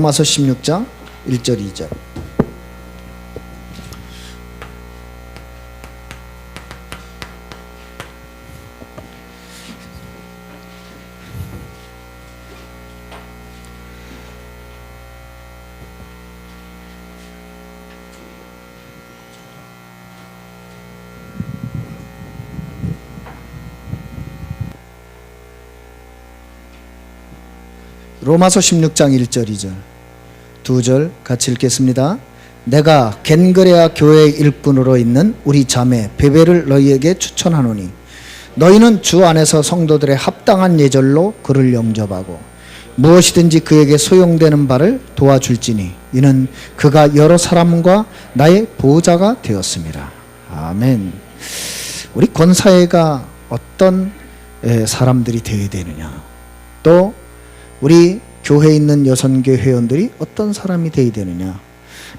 로마서 16장 1절 2절. 로마서 16장 1절 2절 두 절 같이 읽겠습니다. 내가 겐그레아 교회의 일꾼으로 있는 우리 자매 베베를 너희에게 추천하노니 너희는 주 안에서 성도들의 합당한 예절로 그를 영접하고 무엇이든지 그에게 소용되는 바를 도와줄지니 이는 그가 여러 사람과 나의 보호자가 되었습니다. 아멘. 우리 권사회가 어떤 사람들이 되어야 되느냐, 또 우리 교회에 있는 여선교 회원들이 어떤 사람이 되어야 되느냐,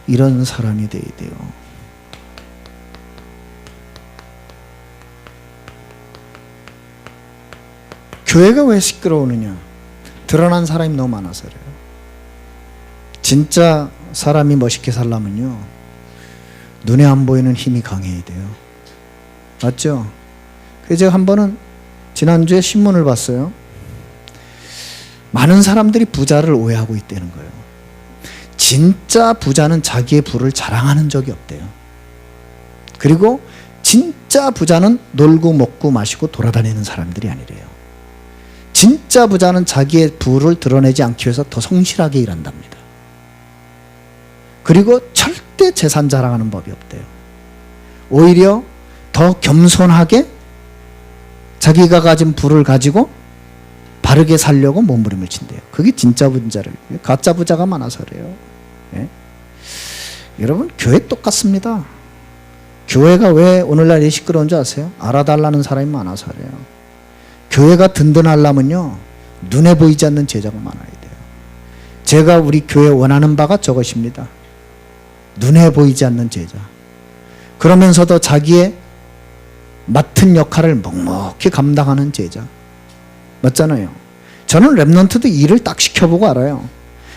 이런 사람이 되어야 돼요. 교회가 왜 시끄러우느냐? 드러난 사람이 너무 많아서 그래요. 진짜 사람이 멋있게 살려면요, 눈에 안 보이는 힘이 강해야 돼요. 맞죠? 그래서 제가 한 번은 지난주에 신문을 봤어요. 많은 사람들이 부자를 오해하고 있다는 거예요. 진짜 부자는 자기의 부를 자랑하는 적이 없대요. 그리고 진짜 부자는 놀고 먹고 마시고 돌아다니는 사람들이 아니래요. 진짜 부자는 자기의 부를 드러내지 않기 위해서 더 성실하게 일한답니다. 그리고 절대 재산 자랑하는 법이 없대요. 오히려 더 겸손하게 자기가 가진 부를 가지고 바르게 살려고 몸부림을 친대요. 그게 진짜 부자를, 가짜 부자가 많아서 그래요. 예? 여러분, 교회 똑같습니다. 교회가 왜 오늘날 시끄러운 줄 아세요? 알아달라는 사람이 많아서 그래요. 교회가 든든하려면요, 눈에 보이지 않는 제자가 많아야 돼요. 제가 우리 교회 원하는 바가 저것입니다. 눈에 보이지 않는 제자. 그러면서도 자기의 맡은 역할을 묵묵히 감당하는 제자. 맞잖아요. 저는 랩넌트도 일을 딱 시켜보고 알아요.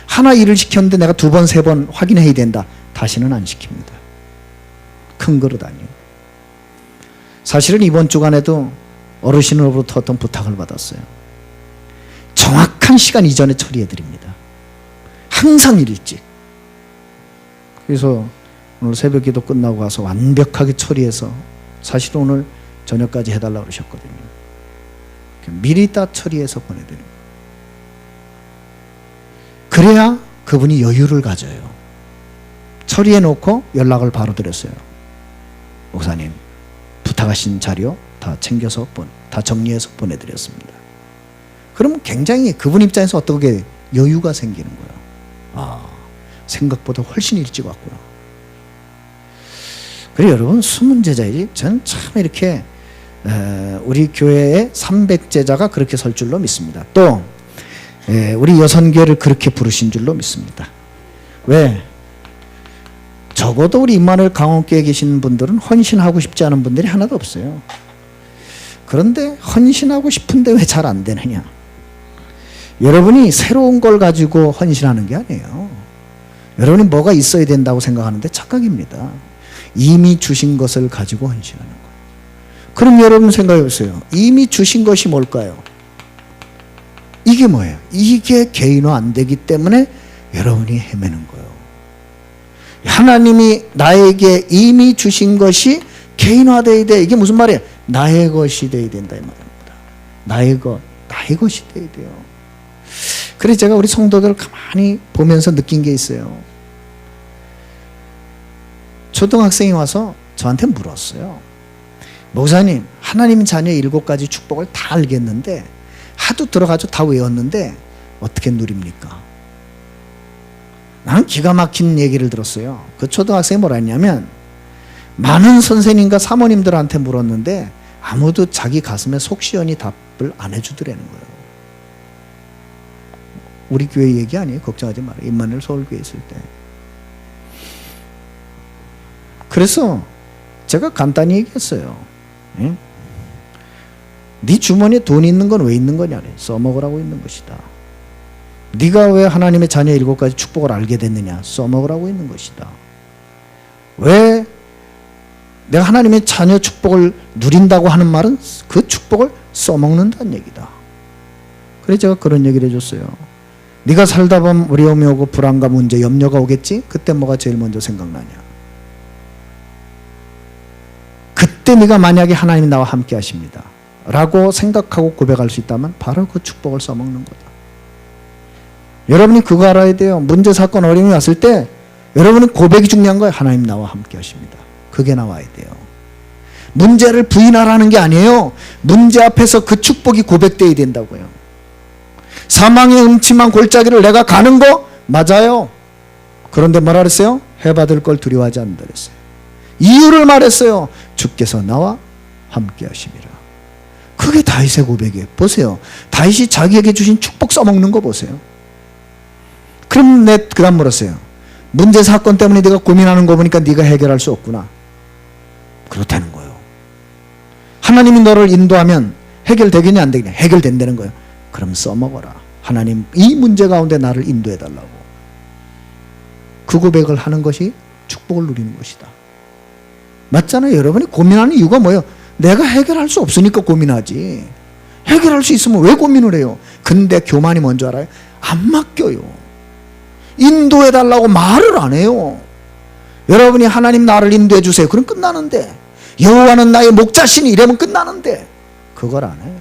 하나 일을 시켰는데 내가 두 번, 세 번 확인해야 된다. 다시는 안 시킵니다. 큰 그릇 아니에요. 사실은 이번 주간에도 어르신으로부터 어떤 부탁을 받았어요. 정확한 시간 이전에 처리해드립니다. 항상 일찍. 그래서 오늘 새벽기도 끝나고 가서 완벽하게 처리해서 사실은 오늘 저녁까지 해달라고 그러셨거든요. 미리 다 처리해서 보내드립니다. 그래야 그분이 여유를 가져요. 처리해 놓고 연락을 바로 드렸어요. 목사님, 부탁하신 자료 다 챙겨서 다 정리해서 보내드렸습니다. 그러면 굉장히 그분 입장에서 어떻게 여유가 생기는 거예요. 아, 생각보다 훨씬 일찍 왔구나. 그래서 여러분, 숨은 제자이지, 저는 참 이렇게 우리 교회에 300제자가 그렇게 설 줄로 믿습니다. 또 우리 여선교회를 그렇게 부르신 줄로 믿습니다. 왜? 적어도 우리 임마누엘 강원교회에 계신 분들은 헌신하고 싶지 않은 분들이 하나도 없어요. 그런데 헌신하고 싶은데 왜 잘 안 되느냐? 여러분이 새로운 걸 가지고 헌신하는 게 아니에요. 여러분이 뭐가 있어야 된다고 생각하는데 착각입니다. 이미 주신 것을 가지고 헌신하는 거예요. 그럼 여러분 생각해 보세요. 이미 주신 것이 뭘까요? 이게 뭐예요? 이게 개인화 안 되기 때문에 여러분이 헤매는 거예요. 하나님이 나에게 이미 주신 것이 개인화되어야 돼. 이게 무슨 말이에요? 나의 것이 되어야 된다 이 말입니다. 나의 것이 되어야 돼요. 그래서 제가 우리 성도들을 가만히 보면서 느낀 게 있어요. 초등학생이 와서 저한테 물었어요. 목사님, 하나님 자녀 7가지 축복을 다 알겠는데 하도 들어가지고 다 외웠는데 어떻게 누립니까? 나는 기가 막힌 얘기를 들었어요. 그 초등학생이 뭐라 했냐면, 많은 선생님과 사모님들한테 물었는데 아무도 자기 가슴에 속 시원히 답을 안 해주더라는 거예요. 우리 교회 얘기 아니에요. 걱정하지 마라. 임마누엘 서울교회 있을 때. 그래서 제가 간단히 얘기했어요. 응? 네 주머니에 돈이 있는 건 왜 있는 거냐? 써먹으라고 있는 것이다. 네가 왜 하나님의 자녀 7가지 축복을 알게 됐느냐? 써먹으라고 있는 것이다. 왜 내가 하나님의 자녀 축복을 누린다고 하는 말은 그 축복을 써먹는다는 얘기다. 그래서 제가 그런 얘기를 해줬어요. 네가 살다 보면 어려움이 오고 불안과 문제, 염려가 오겠지? 그때 뭐가 제일 먼저 생각나냐? 그때 네가 만약에 하나님이 나와 함께 하십니다 라고 생각하고 고백할 수 있다면 바로 그 축복을 써먹는 거다. 여러분이 그거 알아야 돼요. 문제, 사건, 어려움이 왔을 때 여러분은 고백이 중요한 거예요. 하나님 나와 함께 하십니다. 그게 나와야 돼요. 문제를 부인하라는 게 아니에요. 문제 앞에서 그 축복이 고백되어야 된다고요. 사망의 음침한 골짜기를 내가 가는 거 맞아요. 그런데 뭐라 그랬어요? 해받을 걸 두려워하지 않는다 그랬어요. 이유를 말했어요. 주께서 나와 함께 하심이라. 그게 다윗의 고백이에요. 보세요. 다윗이 자기에게 주신 축복 써먹는 거 보세요. 그럼 그 다음 물었어요. 문제 사건 때문에 네가 고민하는 거 보니까 네가 해결할 수 없구나. 그렇다는 거예요. 하나님이 너를 인도하면 해결되겠냐 안 되겠냐? 해결된다는 거예요. 그럼 써먹어라. 하나님 이 문제 가운데 나를 인도해달라고. 그 고백을 하는 것이 축복을 누리는 것이다. 맞잖아요. 여러분이 고민하는 이유가 뭐예요? 내가 해결할 수 없으니까 고민하지. 해결할 수 있으면 왜 고민을 해요? 근데 교만이 뭔지 알아요? 안 맡겨요. 인도해달라고 말을 안 해요. 여러분이 하나님 나를 인도해 주세요. 그럼 끝나는데. 여호와는 나의 목자시니 이러면 끝나는데. 그걸 안 해요.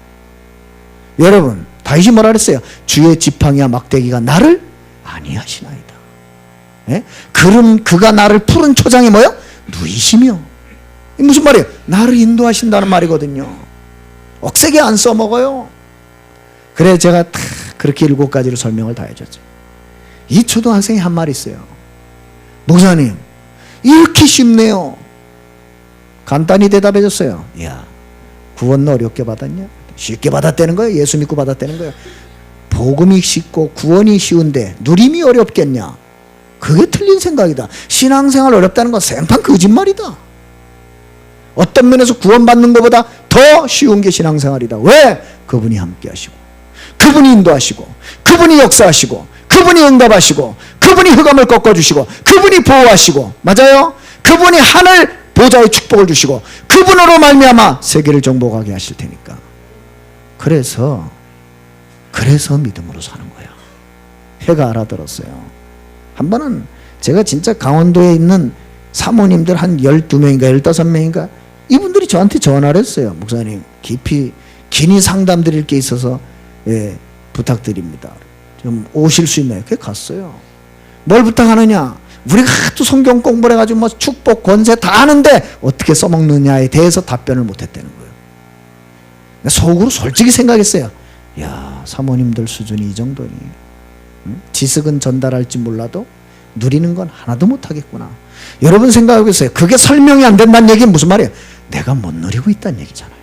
여러분 다윗이 뭐라 그랬어요? 주의 지팡이와 막대기가 나를 안위하시나이다. 예? 그럼 그가 나를 푸른 초장에 뭐요? 누이시며. 무슨 말이에요? 나를 인도하신다는 말이거든요. 억세게 안 써먹어요. 그래 제가 다 그렇게 7가지로 설명을 다 해줬어요. 이 초등학생이 한 말 있어요. 목사님 이렇게 쉽네요. 간단히 대답해 줬어요. 야, 구원 어렵게 받았냐? 쉽게 받았다는 거예요. 예수 믿고 받았다는 거예요. 복음이 쉽고 구원이 쉬운데 누림이 어렵겠냐? 그게 틀린 생각이다. 신앙생활 어렵다는 건 생판 거짓말이다. 어떤 면에서 구원받는 것보다 더 쉬운 게 신앙생활이다. 왜? 그분이 함께 하시고 그분이 인도하시고 그분이 역사하시고 그분이 응답하시고 그분이 흑암을 꺾어주시고 그분이 보호하시고 맞아요? 그분이 하늘 보좌의 축복을 주시고 그분으로 말미암아 세계를 정복하게 하실 테니까. 그래서 믿음으로 사는 거야. 해가 알아들었어요. 한 번은 제가 진짜 강원도에 있는 사모님들 한 12명인가 15명인가 이분들이 저한테 전화를 했어요. 목사님 긴히 상담 드릴 게 있어서 부탁드립니다. 좀 오실 수 있나요? 그게 갔어요. 뭘 부탁하느냐? 우리가 하도 성경 공부를 해가지고 뭐 축복 권세 다 아는데 어떻게 써먹느냐에 대해서 답변을 못했다는 거예요. 속으로 솔직히 생각했어요. 야, 사모님들 수준이 이 정도니 지식은 전달할지 몰라도 누리는 건 하나도 못하겠구나. 여러분 생각해보세요. 그게 설명이 안 된다는 얘기는 무슨 말이에요? 내가 못 누리고 있다는 얘기잖아요.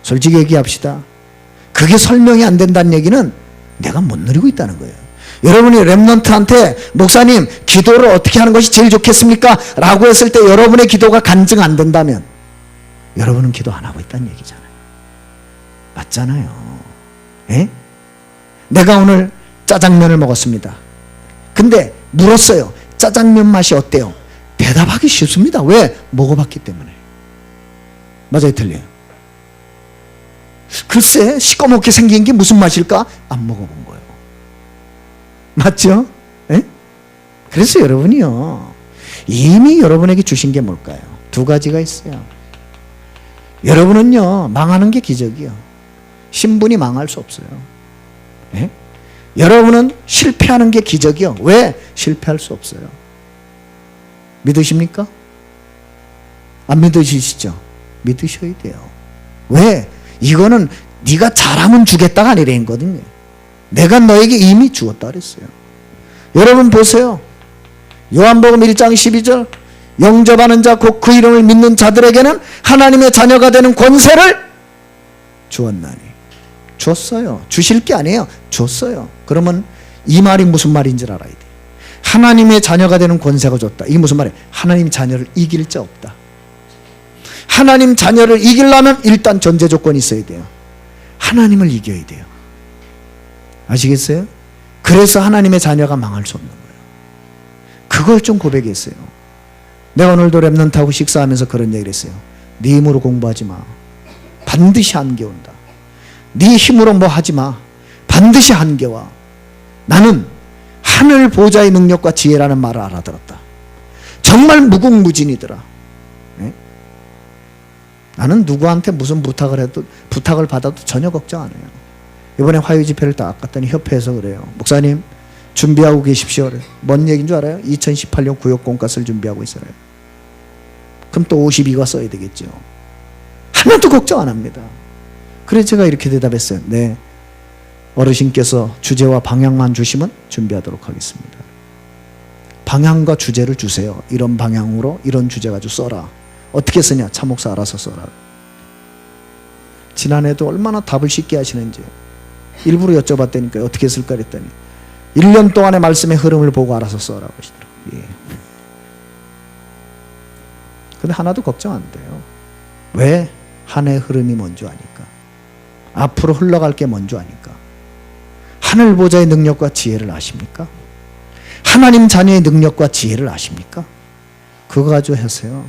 솔직히 얘기합시다. 그게 설명이 안 된다는 얘기는 내가 못 누리고 있다는 거예요. 여러분이 랩런트한테 목사님 기도를 어떻게 하는 것이 제일 좋겠습니까? 라고 했을 때 여러분의 기도가 간증 안 된다면 여러분은 기도 안 하고 있다는 얘기잖아요. 맞잖아요. 예? 내가 오늘 짜장면을 먹었습니다. 근데 물었어요. 짜장면 맛이 어때요? 대답하기 쉽습니다. 왜? 먹어봤기 때문에. 맞아요, 틀려요? 글쎄 시꺼멓게 생긴 게 무슨 맛일까? 안 먹어본 거예요. 맞죠? 에? 그래서 여러분이요 이미 여러분에게 주신 게 뭘까요? 2가지가 있어요. 여러분은요 망하는 게 기적이요. 신분이 망할 수 없어요. 에? 여러분은 실패하는 게 기적이요. 왜? 실패할 수 없어요. 믿으십니까? 안 믿으시죠? 믿으셔야 돼요. 왜? 이거는 네가 잘하면 주겠다가 아니라는 거거든요. 내가 너에게 이미 주었다 그랬어요. 여러분 보세요. 요한복음 1장 12절 영접하는 자 곧 그 이름을 믿는 자들에게는 하나님의 자녀가 되는 권세를 주었나니. 줬어요. 주실 게 아니에요. 줬어요. 그러면 이 말이 무슨 말인지 알아야 돼. 하나님의 자녀가 되는 권세가 줬다. 이게 무슨 말이에요? 하나님 자녀를 이길 자 없다. 하나님 자녀를 이기려면 일단 전제 조건이 있어야 돼요. 하나님을 이겨야 돼요. 아시겠어요? 그래서 하나님의 자녀가 망할 수 없는 거예요. 그걸 좀 고백했어요. 내가 오늘도 랩런트하고 식사하면서 그런 얘기를 했어요. 네 힘으로 공부하지 마. 반드시 한계 온다. 네 힘으로 뭐 하지 마. 반드시 한계 와. 나는 하늘 보좌의 능력과 지혜라는 말을 알아들었다. 정말 무궁무진이더라. 네? 나는 누구한테 무슨 부탁을 받아도 전혀 걱정 안 해요. 이번에 화요 집회를 딱 갔더니 협회에서 그래요. 목사님 준비하고 계십시오. 뭔 얘기인 줄 알아요? 2018년 구역 공과서를 준비하고 있어요. 그럼 또 52가 써야 되겠죠. 하나도 걱정 안 합니다. 그래서 제가 이렇게 대답했어요. 네, 어르신께서 주제와 방향만 주시면 준비하도록 하겠습니다. 방향과 주제를 주세요. 이런 방향으로 이런 주제 가지고 써라. 어떻게 쓰냐? 차 목사 알아서 써라. 지난해도 얼마나 답을 쉽게 하시는지 일부러 여쭤봤다니까요. 어떻게 쓸까 그랬더니 1년 동안의 말씀의 흐름을 보고 알아서 써라고 하시더라고요. 예. 근데 하나도 걱정 안 돼요. 왜? 한 해의 흐름이 뭔지 아니까. 앞으로 흘러갈 게 뭔지 아니까. 하늘 보좌의 능력과 지혜를 아십니까? 하나님 자녀의 능력과 지혜를 아십니까? 그거 가지고 하세요.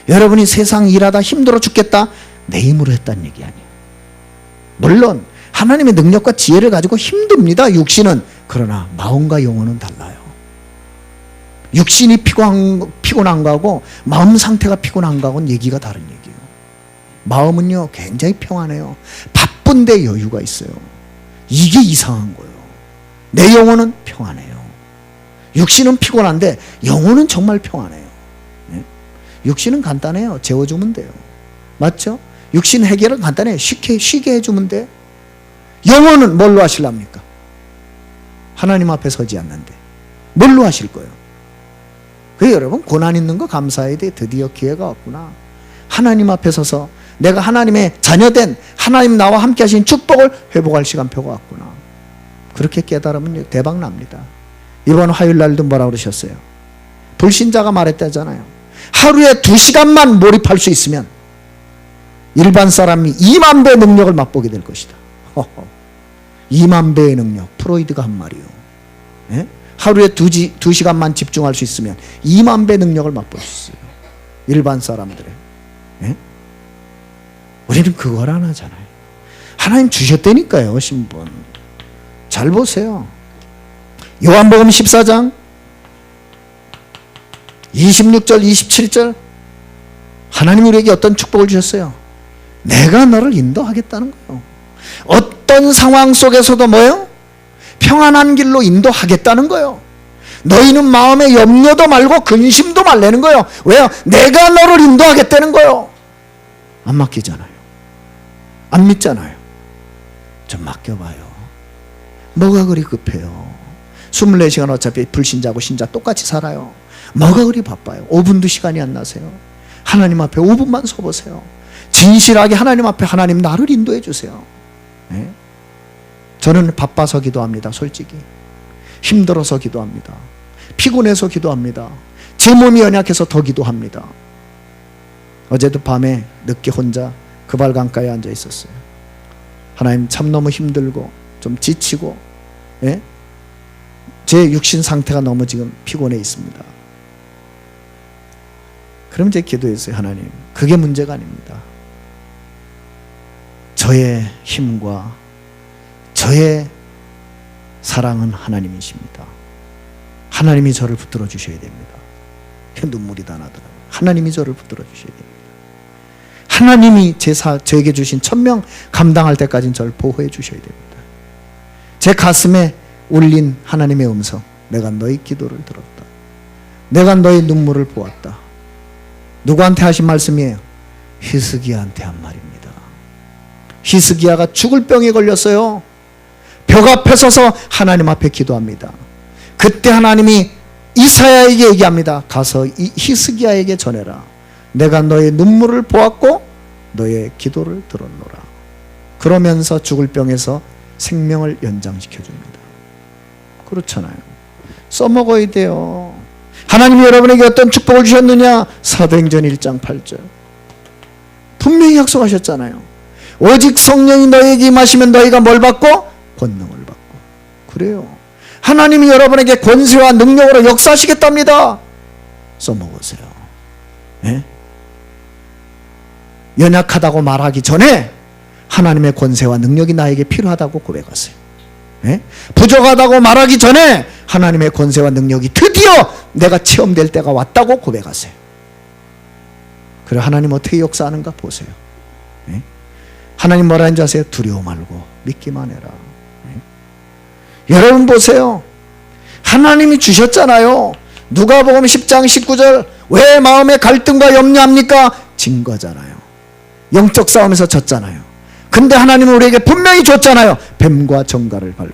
여러분이 세상 일하다 힘들어 죽겠다, 내 힘으로 했다는 얘기 아니에요. 물론 하나님의 능력과 지혜를 가지고 힘듭니다, 육신은. 그러나 마음과 영혼은 달라요. 육신이 피곤한 거하고 마음 상태가 피곤한 거하고는 얘기가 다른 얘기예요. 마음은요 굉장히 평안해요. 바쁜데 여유가 있어요. 이게 이상한 거예요. 내 영혼은 평안해요. 육신은 피곤한데 영혼은 정말 평안해요. 네? 육신은 간단해요. 재워주면 돼요. 맞죠? 육신 해결은 간단해요. 쉬게 해주면 돼. 영혼은 뭘로 하실랍니까? 하나님 앞에 서지 않는데 뭘로 하실 거예요? 그래서 여러분 고난 있는 거 감사해야 돼. 드디어 기회가 왔구나. 하나님 앞에 서서 내가 하나님의 자녀된 하나님 나와 함께 하신 축복을 회복할 시간표가 왔구나. 그렇게 깨달으면 대박 납니다. 이번 화요일 날도 뭐라고 그러셨어요? 불신자가 말했다잖아요. 하루에 2시간만 몰입할 수 있으면 일반 사람이 2만 배의 능력을 맛보게 될 것이다. 2만 배의 능력. 프로이드가 한 말이요. 예? 하루에 2시간만 집중할 수 있으면 2만 배의 능력을 맛볼 수 있어요. 일반 사람들의. 예? 우리는 그걸 안 하잖아요. 하나님 주셨다니까요. 신분. 잘 보세요. 요한복음 14장 26절 27절 하나님이 우리에게 어떤 축복을 주셨어요? 내가 너를 인도하겠다는 거예요. 어떤 상황 속에서도 뭐예요? 평안한 길로 인도하겠다는 거예요. 너희는 마음에 염려도 말고 근심도 말라는 거예요. 왜요? 내가 너를 인도하겠다는 거예요. 안 맡기잖아요. 안 믿잖아요. 좀 맡겨봐요. 뭐가 그리 급해요? 24시간 어차피 불신자고 신자 똑같이 살아요. 뭐가 그리 바빠요? 5분도 시간이 안 나세요? 하나님 앞에 5분만 서보세요. 진실하게 하나님 앞에 하나님 나를 인도해 주세요. 네? 저는 바빠서 기도합니다. 솔직히 힘들어서 기도합니다. 피곤해서 기도합니다. 제 몸이 연약해서 더 기도합니다. 어제도 밤에 늦게 혼자 그발 강가에 앉아 있었어요. 하나님 참 너무 힘들고 좀 지치고, 예? 제 육신 상태가 너무 지금 피곤해 있습니다. 그럼 제가 기도했어요. 하나님, 그게 문제가 아닙니다. 저의 힘과 저의 사랑은 하나님이십니다. 하나님이 저를 붙들어 주셔야 됩니다. 눈물이 다 나더라고요. 하나님이 저를 붙들어 주셔야 됩니다. 하나님이 저에게 주신 1000명 감당할 때까지는 저를 보호해 주셔야 됩니다. 제 가슴에 울린 하나님의 음성, 내가 너의 기도를 들었다. 내가 너의 눈물을 보았다. 누구한테 하신 말씀이에요? 히스기야한테 한 말입니다. 히스기야가 죽을 병에 걸렸어요. 벽 앞에 서서 하나님 앞에 기도합니다. 그때 하나님이 이사야에게 얘기합니다. 가서 이 히스기야에게 전해라. 내가 너의 눈물을 보았고 너의 기도를 들었노라. 그러면서 죽을 병에서 생명을 연장시켜 줍니다. 그렇잖아요. 써먹어야 돼요. 하나님이 여러분에게 어떤 축복을 주셨느냐? 사도행전 1장 8절 분명히 약속하셨잖아요. 오직 성령이 너희에게 임하시면 너희가 뭘 받고? 권능을 받고. 그래요. 하나님이 여러분에게 권세와 능력으로 역사하시겠답니다. 써먹으세요. 예? 연약하다고 말하기 전에 하나님의 권세와 능력이 나에게 필요하다고 고백하세요. 예? 부족하다고 말하기 전에 하나님의 권세와 능력이 드디어 내가 체험될 때가 왔다고 고백하세요. 그래, 하나님 어떻게 역사하는가 보세요. 예? 하나님 뭐라 하는지 아세요? 두려워 말고 믿기만 해라. 예? 여러분 보세요. 하나님이 주셨잖아요. 누가복음 10장 19절 왜 마음에 갈등과 염려합니까? 진 거잖아요. 영적 싸움에서 졌잖아요. 근데 하나님은 우리에게 분명히 줬잖아요. 뱀과 정갈을 밟으며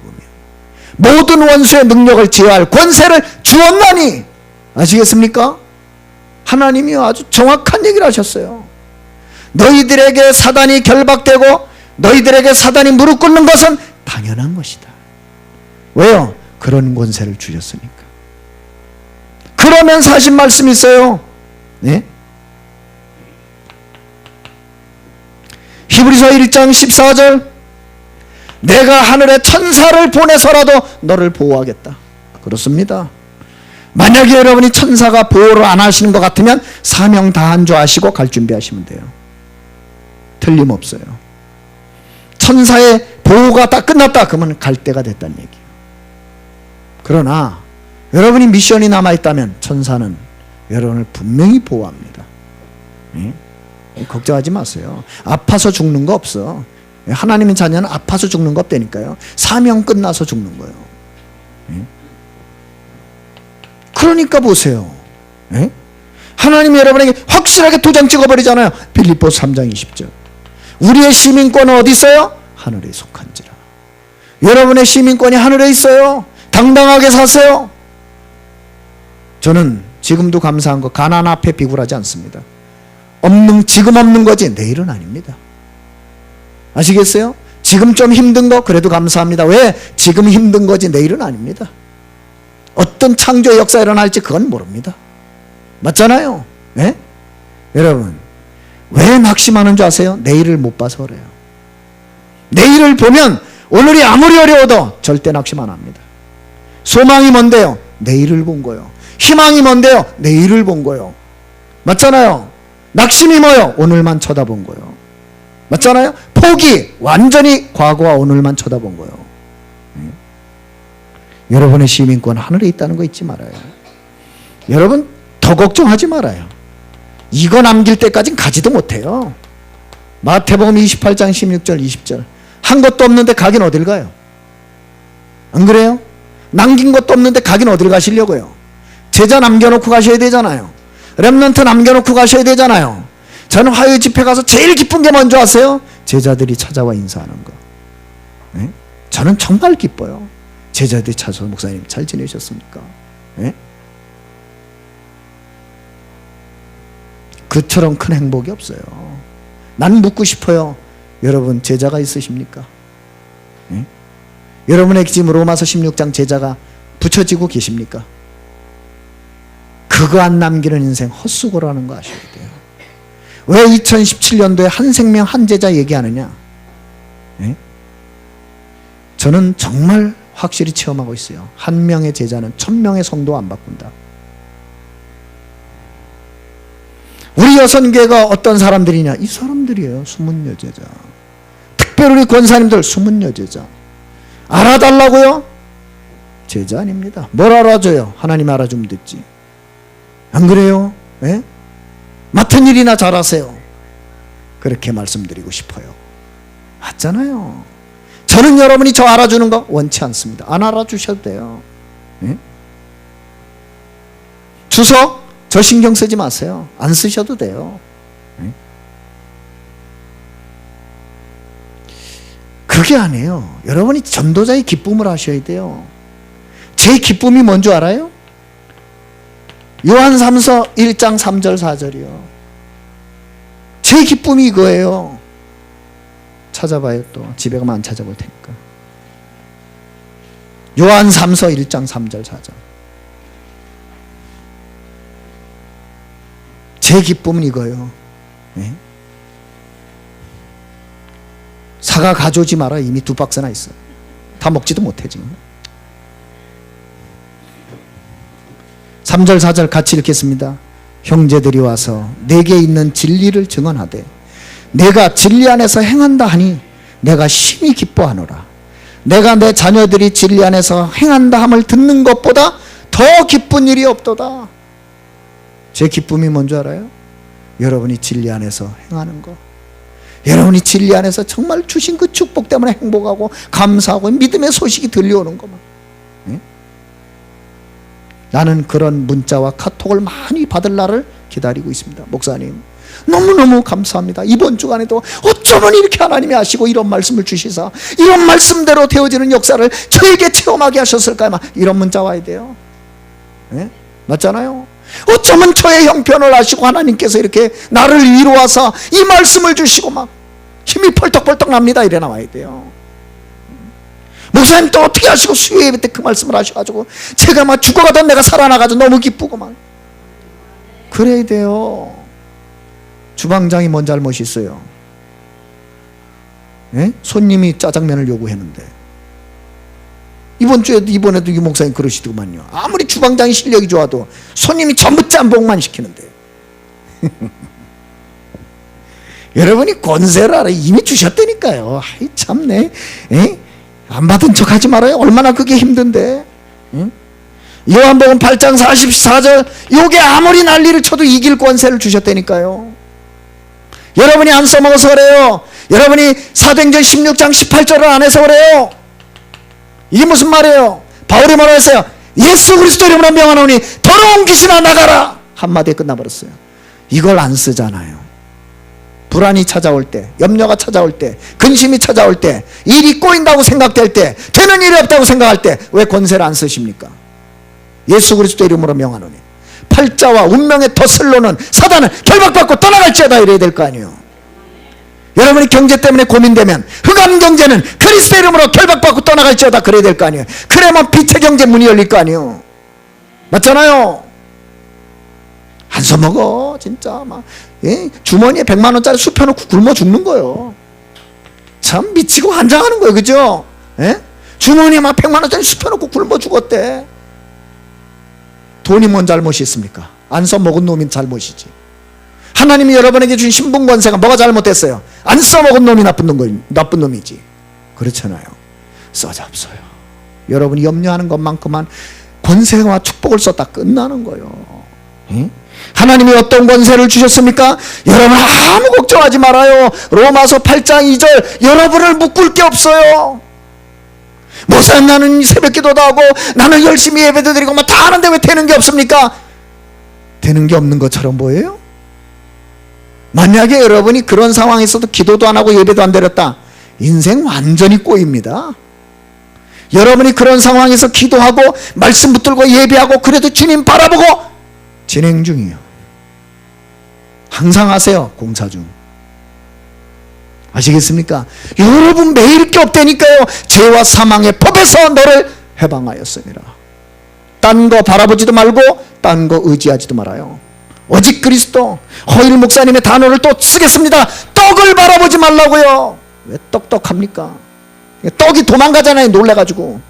모든 원수의 능력을 제어할 권세를 주었나니. 아시겠습니까? 하나님이 아주 정확한 얘기를 하셨어요. 너희들에게 사단이 결박되고 너희들에게 사단이 무릎 꿇는 것은 당연한 것이다. 왜요? 그런 권세를 주셨으니까. 그러면서 하신 말씀이 있어요. 네? 히브리서 1장 14절 내가 하늘에 천사를 보내서라도 너를 보호하겠다. 그렇습니다. 만약에 여러분이 천사가 보호를 안 하시는 것 같으면 사명 다한 줄 아시고 갈 준비하시면 돼요. 틀림없어요. 천사의 보호가 다 끝났다 그러면 갈 때가 됐다는 얘기예요. 그러나 여러분이 미션이 남아있다면 천사는 여러분을 분명히 보호합니다. 예? 걱정하지 마세요. 아파서 죽는 거 없어. 하나님의 자녀는 아파서 죽는 거 없다니까요. 사명 끝나서 죽는 거예요. 예? 그러니까 보세요. 예? 하나님이 여러분에게 확실하게 도장 찍어버리잖아요. 빌립보서 3장 20절 우리의 시민권은 어디 있어요? 하늘에 속한지라. 여러분의 시민권이 하늘에 있어요. 당당하게 사세요. 저는 지금도 감사한 거 가난 앞에 비굴하지 않습니다. 지금 없는 거지 내일은 아닙니다. 아시겠어요? 지금 좀 힘든 거 그래도 감사합니다. 왜? 지금 힘든 거지 내일은 아닙니다. 어떤 창조의 역사가 일어날지 그건 모릅니다. 맞잖아요. 네? 여러분 왜 낙심하는 줄 아세요? 내일을 못 봐서 그래요. 내일을 보면 오늘이 아무리 어려워도 절대 낙심 안 합니다. 소망이 뭔데요? 내일을 본 거예요. 희망이 뭔데요? 내일을 본 거예요. 맞잖아요. 낙심이 뭐예요? 오늘만 쳐다본 거예요. 맞잖아요. 포기 완전히 과거와 오늘만 쳐다본 거예요. 여러분의 시민권 하늘에 있다는 거 잊지 말아요. 여러분 더 걱정하지 말아요. 이거 남길 때까지는 가지도 못해요. 마태복음 28장 16절 20절 한 것도 없는데 가긴 어딜 가요? 안 그래요? 남긴 것도 없는데 가긴 어딜 가시려고요? 제자 남겨놓고 가셔야 되잖아요. 렘넌트 남겨놓고 가셔야 되잖아요. 저는 화요 집회 가서 제일 기쁜 게 뭔지 아세요? 제자들이 찾아와 인사하는 거. 네? 저는 정말 기뻐요. 제자들이 찾아서 목사님 잘 지내셨습니까? 네? 그처럼 큰 행복이 없어요. 난 묻고 싶어요. 여러분 제자가 있으십니까? 네? 여러분의 지금 로마서 16장 제자가 붙여지고 계십니까? 그거 안 남기는 인생 헛수고라는 거 아셔야 돼요. 왜 2017년도에 한 생명 한 제자 얘기하느냐? 네? 저는 정말 확실히 체험하고 있어요. 한 명의 제자는 1000명의 성도 안 바꾼다. 우리 여선교회가 어떤 사람들이냐? 이 사람들이에요. 숨은 여제자. 특별히 우리 권사님들 숨은 여제자. 알아달라고요? 제자 아닙니다. 뭘 알아줘요? 하나님 알아주면 됐지. 안 그래요? 예? 맡은 일이나 잘하세요. 그렇게 말씀드리고 싶어요. 맞잖아요. 저는 여러분이 저 알아주는 거 원치 않습니다. 안 알아주셔도 돼요. 예? 주소 저 신경 쓰지 마세요. 안 쓰셔도 돼요. 예? 그게 아니에요. 여러분이 전도자의 기쁨을 하셔야 돼요. 제 기쁨이 뭔 줄 알아요? 요한삼서 1장 3절 4절이요. 제 기쁨이 이거예요. 찾아봐요. 또 집에 가면 안 찾아볼 테니까. 요한삼서 1장 3절 4절. 제 기쁨은 이거예요. 네? 사과 가져오지 마라. 이미 2박스나 있어. 다 먹지도 못해 지금. 3절 4절 같이 읽겠습니다. 형제들이 와서 내게 있는 진리를 증언하되 내가 진리 안에서 행한다 하니 내가 심히 기뻐하노라. 내가 내 자녀들이 진리 안에서 행한다 함을 듣는 것보다 더 기쁜 일이 없도다. 제 기쁨이 뭔지 알아요? 여러분이 진리 안에서 행하는 거. 여러분이 진리 안에서 정말 주신 그 축복 때문에 행복하고 감사하고 믿음의 소식이 들려오는 것만. 네? 나는 그런 문자와 카톡을 많이 받을 날을 기다리고 있습니다. 목사님 너무너무 감사합니다. 이번 주간에도 어쩌면 이렇게 하나님이 하시고 이런 말씀을 주시사 이런 말씀대로 되어지는 역사를 저에게 체험하게 하셨을까요? 막 이런 문자 와야 돼요. 네? 맞잖아요. 어쩌면 저의 형편을 아시고 하나님께서 이렇게 나를 위로하사 이 말씀을 주시고 막 힘이 펄떡펄떡 납니다. 이래 나와야 돼요. 목사님 또 어떻게 하시고 수요 예배 때 그 말씀을 하셔가지고 제가 막 죽어가던 내가 살아나가지고 너무 기쁘고 막 그래야 돼요. 주방장이 뭔 잘못이 있어요? 예? 손님이 짜장면을 요구했는데 이번에도 유 목사님 그러시더구만요. 아무리 주방장이 실력이 좋아도 손님이 전부 짬뽕만 시키는데 여러분이 권세를 알아 이미 주셨다니까요. 아이 참네. 에? 안 받은 척 하지 말아요. 얼마나 그게 힘든데. 응? 요한복음 8장 44절 요게 아무리 난리를 쳐도 이길 권세를 주셨다니까요. 여러분이 안 써먹어서 그래요. 여러분이 사도행전 16장 18절을 안 해서 그래요. 이게 무슨 말이에요? 바울이 뭐라 했어요? 예수 그리스도 이름으로 명하노니 더러운 귀신아 나가라. 한마디에 끝나버렸어요. 이걸 안 쓰잖아요. 불안이 찾아올 때, 염려가 찾아올 때, 근심이 찾아올 때, 일이 꼬인다고 생각될 때, 되는 일이 없다고 생각할 때 왜 권세를 안 쓰십니까? 예수 그리스도 이름으로 명하노니 팔자와 운명의 덫을로는 사단은 결박받고 떠나갈지어다 이래야 될 거 아니에요. 여러분이 경제 때문에 고민되면 흑암 경제는 그리스도 이름으로 결박받고 떠나갈지어다 그래야 될 거 아니에요. 그래야만 빛의 경제 문이 열릴 거 아니에요. 맞잖아요. 안 써먹어 진짜 막 예? 주머니에 100만 원짜리 숲혀놓고 굶어 죽는 거예요. 참 미치고 환장하는 거예요. 그죠? 예? 주머니에 막 100만 원짜리 숲혀놓고 굶어 죽었대. 돈이 뭔 잘못이 있습니까? 안 써먹은 놈이 잘못이지. 하나님이 여러분에게 준 신분 권세가 뭐가 잘못됐어요? 안 써먹은 놈이 나쁜 놈이지. 그렇잖아요. 써잡숴요. 여러분이 염려하는 것만큼만 권세와 축복을 썼다 끝나는 거예요. 응? 하나님이 어떤 권세를 주셨습니까? 여러분 아무 걱정하지 말아요. 로마서 8장 2절 여러분을 묶을 게 없어요. 목사님 나는 새벽기도도 하고 나는 열심히 예배도 드리고 막 다 하는데 왜 되는 게 없습니까? 되는 게 없는 것처럼 보여요? 만약에 여러분이 그런 상황에서도 기도도 안 하고 예배도 안 드렸다, 인생 완전히 꼬입니다. 여러분이 그런 상황에서 기도하고 말씀 붙들고 예배하고 그래도 주님 바라보고 진행 중이에요. 항상 하세요. 공사 중. 아시겠습니까? 여러분 매일 게 없다니까요. 죄와 사망의 법에서 너를 해방하였습니다. 딴 거 바라보지도 말고 딴 거 의지하지도 말아요. 오직 그리스도. 허일 목사님의 단어를 또 쓰겠습니다. 떡을 바라보지 말라고요. 왜 떡떡합니까? 떡이 도망가잖아요. 놀래가지고.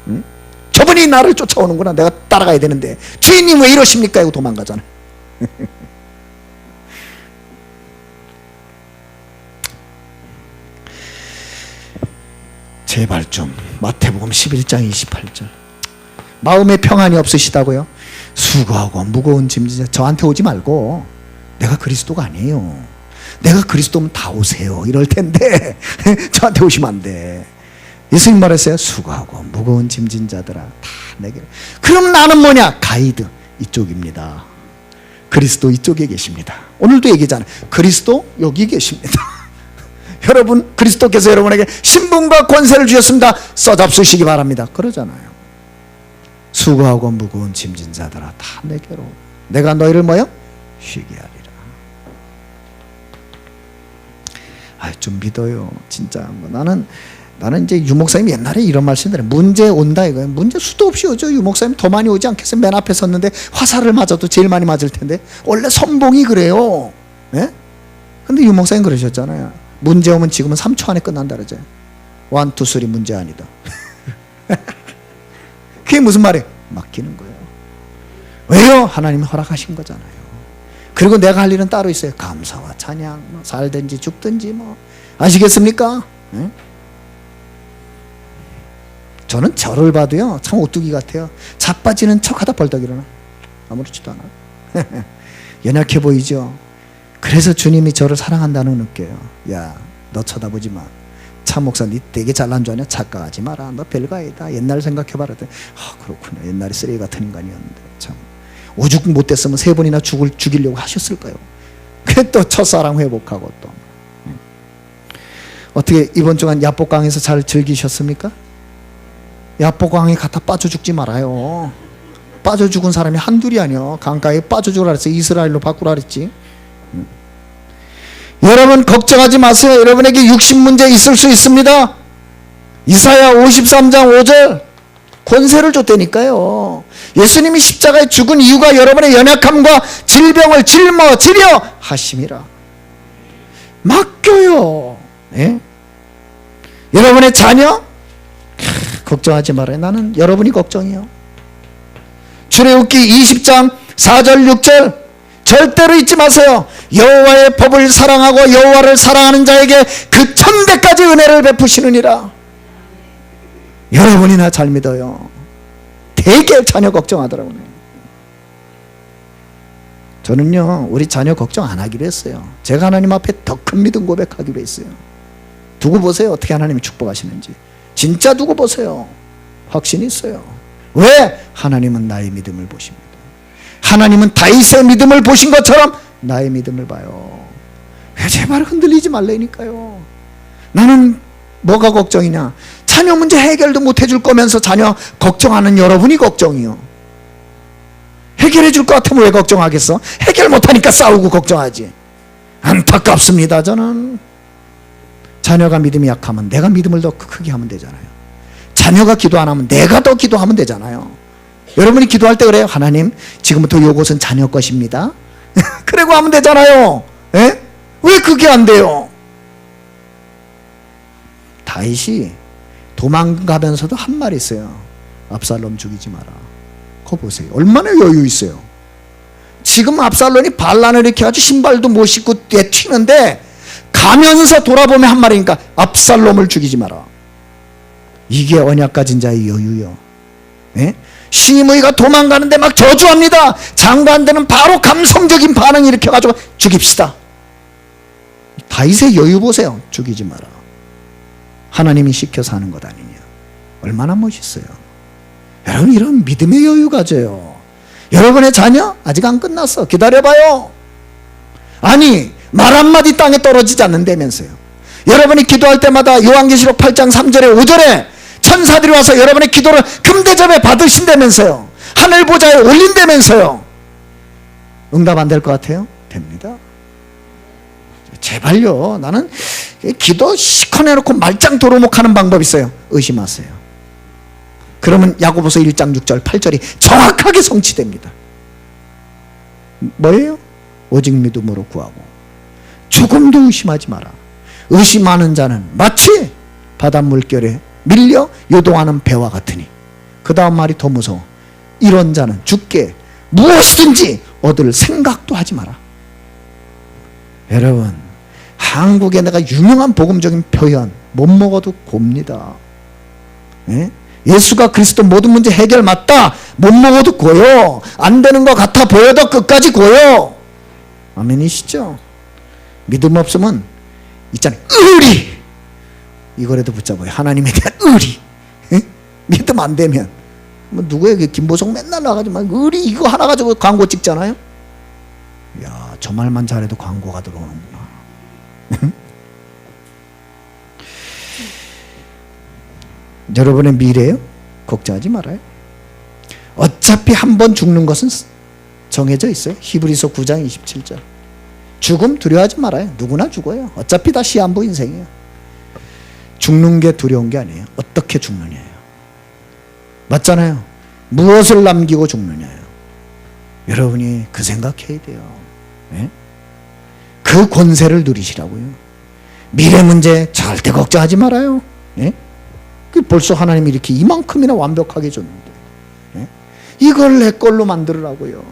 응? 저분이 나를 쫓아오는구나. 내가 따라가야 되는데 주인님 왜 이러십니까? 이거 도망가잖아요. 제발 좀 마태복음 11장 28절 마음에 평안이 없으시다고요? 수고하고 무거운 짐진 저한테 오지 말고 내가 그리스도가 아니에요. 내가 그리스도면 다 오세요 이럴 텐데 저한테 오시면 안 돼. 예수님 말했어요. 수고하고 무거운 짐진 자들아 다 내게. 그럼 나는 뭐냐? 가이드 이쪽입니다. 그리스도 이쪽에 계십니다. 오늘도 얘기잖아요. 그리스도 여기 계십니다. 여러분 그리스도께서 여러분에게 신분과 권세를 주셨습니다. 써잡수시기 바랍니다. 그러잖아요. 수고하고 무거운 짐진 자들아 다 내게로 내가 너희를 뭐요? 쉬게 하리라. 좀 믿어요. 진짜 나는 이제 유목사님이 옛날에 이런 말씀드려요. 문제 온다 이거예요. 문제 수도 없이 오죠. 유목사님 더 많이 오지 않겠어요? 맨 앞에 섰는데 화살을 맞아도 제일 많이 맞을 텐데 원래 선봉이 그래요. 예? 근데 유목사님 그러셨잖아요. 문제 오면 지금은 3초 안에 끝난다 그러죠. 1, 2, 3 문제 아니다. 그게 무슨 말이에요? 맡기는 거예요. 왜 왜요? 하나님이 허락하신 거잖아요. 그리고 내가 할 일은 따로 있어요. 감사와 찬양, 뭐 살든지 죽든지 뭐. 아시겠습니까? 네? 저는 저를 봐도요 참 오뚜기 같아요. 자빠지는 척하다 벌떡 일어나. 아무렇지도 않아. 연약해 보이죠? 그래서 주님이 저를 사랑한다는 걸 느껴요. 야, 너 쳐다보지 마. 참 목사 니 되게 잘난 줄 아냐? 착각하지 마라. 너 별거 아니다. 옛날 생각해봐라. 아, 그렇구나. 옛날에 쓰레기 같은 인간이었는데 참 오죽 못됐으면 3번이나 죽이려고 하셨을까요? 그래 또 첫사랑 회복하고 또 어떻게 이번 주간 야복강에서 잘 즐기셨습니까? 야복강에 갖다 빠져 죽지 말아요. 빠져 죽은 사람이 한둘이 아니요. 강가에 빠져 죽으라 그랬어. 이스라엘로 바꾸라 그랬지. 여러분 걱정하지 마세요. 여러분에게 육신 문제 있을 수 있습니다. 이사야 53장 5절 권세를 줬다니까요. 예수님이 십자가에 죽은 이유가 여러분의 연약함과 질병을 짊어지려 하심이라. 맡겨요. 네? 여러분의 자녀? 걱정하지 말아요. 나는 여러분이 걱정이요. 출애굽기 20장 4절 6절 절대로 잊지 마세요. 여호와의 법을 사랑하고 여호와를 사랑하는 자에게 그 1000배까지 은혜를 베푸시느니라. 여러분이나 잘 믿어요. 되게 자녀 걱정하더라고요. 저는요 우리 자녀 걱정 안 하기로 했어요. 제가 하나님 앞에 더 큰 믿음 고백하기로 했어요. 두고 보세요. 어떻게 하나님이 축복하시는지. 진짜 두고 보세요. 확신이 있어요. 왜? 하나님은 나의 믿음을 보십니다. 하나님은 다윗의 믿음을 보신 것처럼 나의 믿음을 봐요. 제발 흔들리지 말라니까요. 나는 뭐가 걱정이냐? 자녀 문제 해결도 못 해줄 거면서 자녀 걱정하는 여러분이 걱정이요. 해결해 줄 것 같으면 왜 걱정하겠어? 해결 못하니까 싸우고 걱정하지. 안타깝습니다. 저는 자녀가 믿음이 약하면 내가 믿음을 더 크게 하면 되잖아요. 자녀가 기도 안 하면 내가 더 기도하면 되잖아요. 여러분이 기도할 때 그래요. 하나님 지금부터 요것은 자녀 것입니다. 그러고 하면 되잖아요. 에? 왜 그게 안 돼요? 다윗이 도망가면서도 한 말 있어요. 압살롬 죽이지 마라. 그거 보세요. 얼마나 여유 있어요. 지금 압살롬이 반란을 일으켜가지고 신발도 못 신고 튀는데 가면서 돌아보면 한 말이니까 압살롬을 죽이지 마라. 이게 언약 가진 자의 여유요. 예? 심의가 도망가는데 막 저주합니다. 장관들은 바로 감성적인 반응 일으켜가지고 죽입시다. 다윗의 여유 보세요. 죽이지 마라. 하나님이 시켜서 하는 것 아니냐. 얼마나 멋있어요. 여러분 이런 믿음의 여유 가져요. 여러분의 자녀 아직 안 끝났어. 기다려봐요. 아니 말 한마디 땅에 떨어지지 않는다면서요. 여러분이 기도할 때마다 요한계시록 8장 3절에 5절에 천사들이 와서 여러분의 기도를 금대접에 받으신다면서요. 하늘 보좌에 올린다면서요. 응답 안 될 것 같아요? 됩니다. 제발요. 나는 기도 시커내놓고 말짱 도루묵하는 방법이 있어요. 의심하세요. 그러면 야고보서 1장 6절 8절이 정확하게 성취됩니다. 뭐예요? 오직 믿음으로 구하고 조금도 의심하지 마라. 의심하는 자는 마치 바닷물결에 밀려 요동하는 배와 같으니. 그 다음 말이 더 무서워. 이런 자는 주께 무엇이든지 얻을 생각도 하지 마라. 여러분 한국에 내가 유명한 복음적인 표현 못 먹어도 곱니다. 예? 예수가 그리스도 모든 문제 해결 맞다. 못 먹어도 고요. 안 되는 것 같아 보여도 끝까지 고요. 아멘이시죠? 믿음 없으면 있잖아요. 의리. 이거라도 붙잡아요. 하나님에 대한 의리. 예? 믿음 안 되면 뭐 누구에게 김보성 맨날 나가지 만 의리 이거 하나 가지고 광고 찍잖아요. 야, 저 말만 잘해도 광고가 들어오는구나. 여러분의 미래요? 걱정하지 말아요. 어차피 한 번 죽는 것은 정해져 있어요. 히브리서 9장 27절. 죽음 두려워하지 말아요. 누구나 죽어요. 어차피 다 시한부 인생이에요. 죽는 게 두려운 게 아니에요. 어떻게 죽느냐예요. 맞잖아요. 무엇을 남기고 죽느냐예요. 여러분이 그 생각해야 돼요. 네? 그 권세를 누리시라고요. 미래 문제 절대 걱정하지 말아요. 네? 벌써 하나님이 이렇게 이만큼이나 완벽하게 줬는데 네? 이걸 내 걸로 만들으라고요.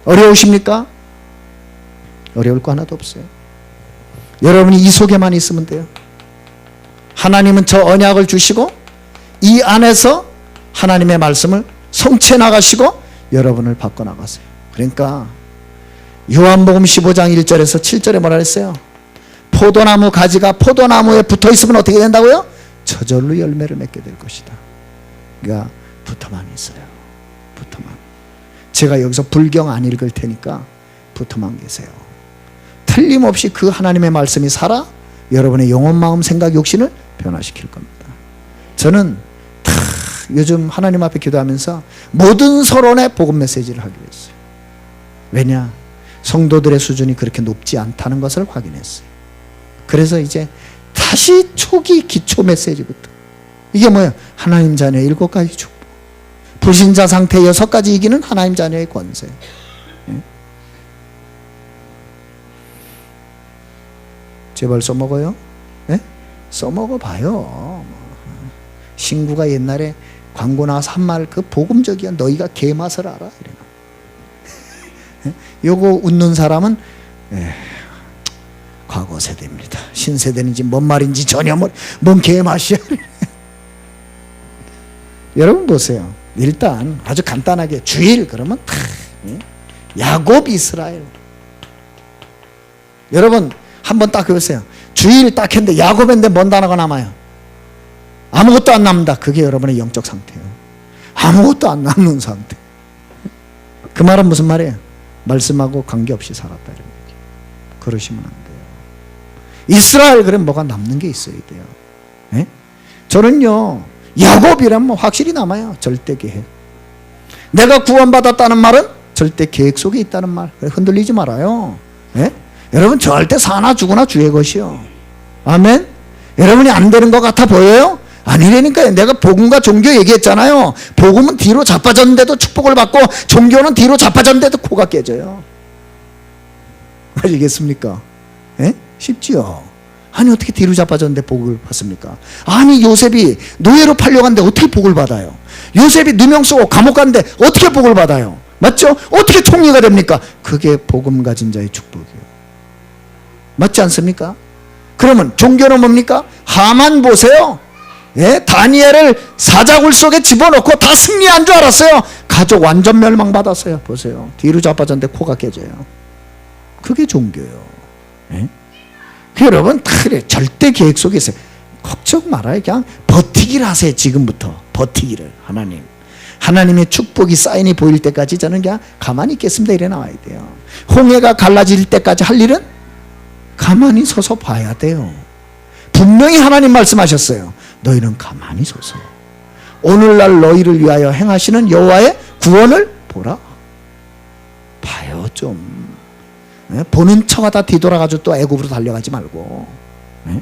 어려우십니까? 어려울 거 하나도 없어요. 여러분이 이 속에만 있으면 돼요. 하나님은 저 언약을 주시고 이 안에서 하나님의 말씀을 성취해 나가시고 여러분을 바꿔나가세요. 그러니까 요한복음 15장 1절에서 7절에 뭐라 했어요? 포도나무 가지가 포도나무에 붙어있으면 어떻게 된다고요? 저절로 열매를 맺게 될 것이다. 그러니까 붙어만 있어요. 붙어만. 제가 여기서 불경 안 읽을 테니까 붙어만 계세요. 틀림없이 그 하나님의 말씀이 살아 여러분의 영혼, 마음, 생각, 욕심을 변화시킬 겁니다. 저는 요즘 하나님 앞에 기도하면서 모든 서론에 복음 메시지를 하기로 했어요. 왜냐? 성도들의 수준이 그렇게 높지 않다는 것을 확인했어요. 그래서 이제 다시 초기 기초 메시지부터, 이게 뭐예요? 하나님 자녀의 7가지 축복, 불신자 상태 6가지 이기는 하나님 자녀의 권세. 제발 써먹어요? 네? 써먹어봐요. 신구가 옛날에 광고 나와서 한 말, 그 복음적이야. 너희가 개맛을 알아. 요거 웃는 사람은 과거 세대입니다. 신세대인지 뭔 말인지 전혀 뭔 개맛이야. 여러분 보세요. 일단 아주 간단하게 주일 그러면 야곱 이스라엘. 여러분 한번 딱 해보세요. 주일 딱 했는데 야곱인데 뭔 단어가 남아요? 아무것도 안 남는다. 그게 여러분의 영적 상태예요. 아무것도 안 남는 상태. 그 말은 무슨 말이에요? 말씀하고 관계없이 살았다 이런 얘기. 그러시면 안 돼요. 이스라엘 그럼 뭐가 남는 게 있어야 돼요. 네? 저는요 야곱이라면 확실히 남아요. 절대 계획. 내가 구원받았다는 말은 절대 계획 속에 있다는 말. 흔들리지 말아요. 네? 여러분 절대 사나 죽으나 주의 것이요. 아멘. 여러분이 안 되는 것 같아 보여요? 아니라니까요. 내가 복음과 종교 얘기했잖아요. 복음은 뒤로 자빠졌는데도 축복을 받고 종교는 뒤로 자빠졌는데도 코가 깨져요. 아시겠습니까? 예? 쉽지요. 아니 어떻게 뒤로 자빠졌는데 복을 받습니까? 아니 요셉이 노예로 팔려갔는데 어떻게 복을 받아요? 요셉이 누명 쓰고 감옥 갔는데 어떻게 복을 받아요? 맞죠? 어떻게 총리가 됩니까? 그게 복음 가진 자의 축복이에요. 맞지 않습니까? 그러면 종교는 뭡니까? 하만 보세요. 예? 다니엘을 사자굴 속에 집어넣고 다 승리한 줄 알았어요. 가족 완전 멸망받았어요. 보세요. 뒤로 자빠졌는데 코가 깨져요. 그게 종교예요. 예? 여러분 다 그래. 절대 계획 속에 있어요. 걱정 말아요. 그냥 버티기를 하세요. 지금부터 버티기를. 하나님의 축복이 사인이 보일 때까지 저는 그냥 가만히 있겠습니다. 이래 나와야 돼요. 홍해가 갈라질 때까지 할 일은 가만히 서서 봐야 돼요. 분명히 하나님 말씀하셨어요. 너희는 가만히 서서 오늘날 너희를 위하여 행하시는 여호와의 구원을 보라. 봐요 좀. 네? 보는 척하다 뒤돌아가지고 또 애굽으로 달려가지 말고. 네?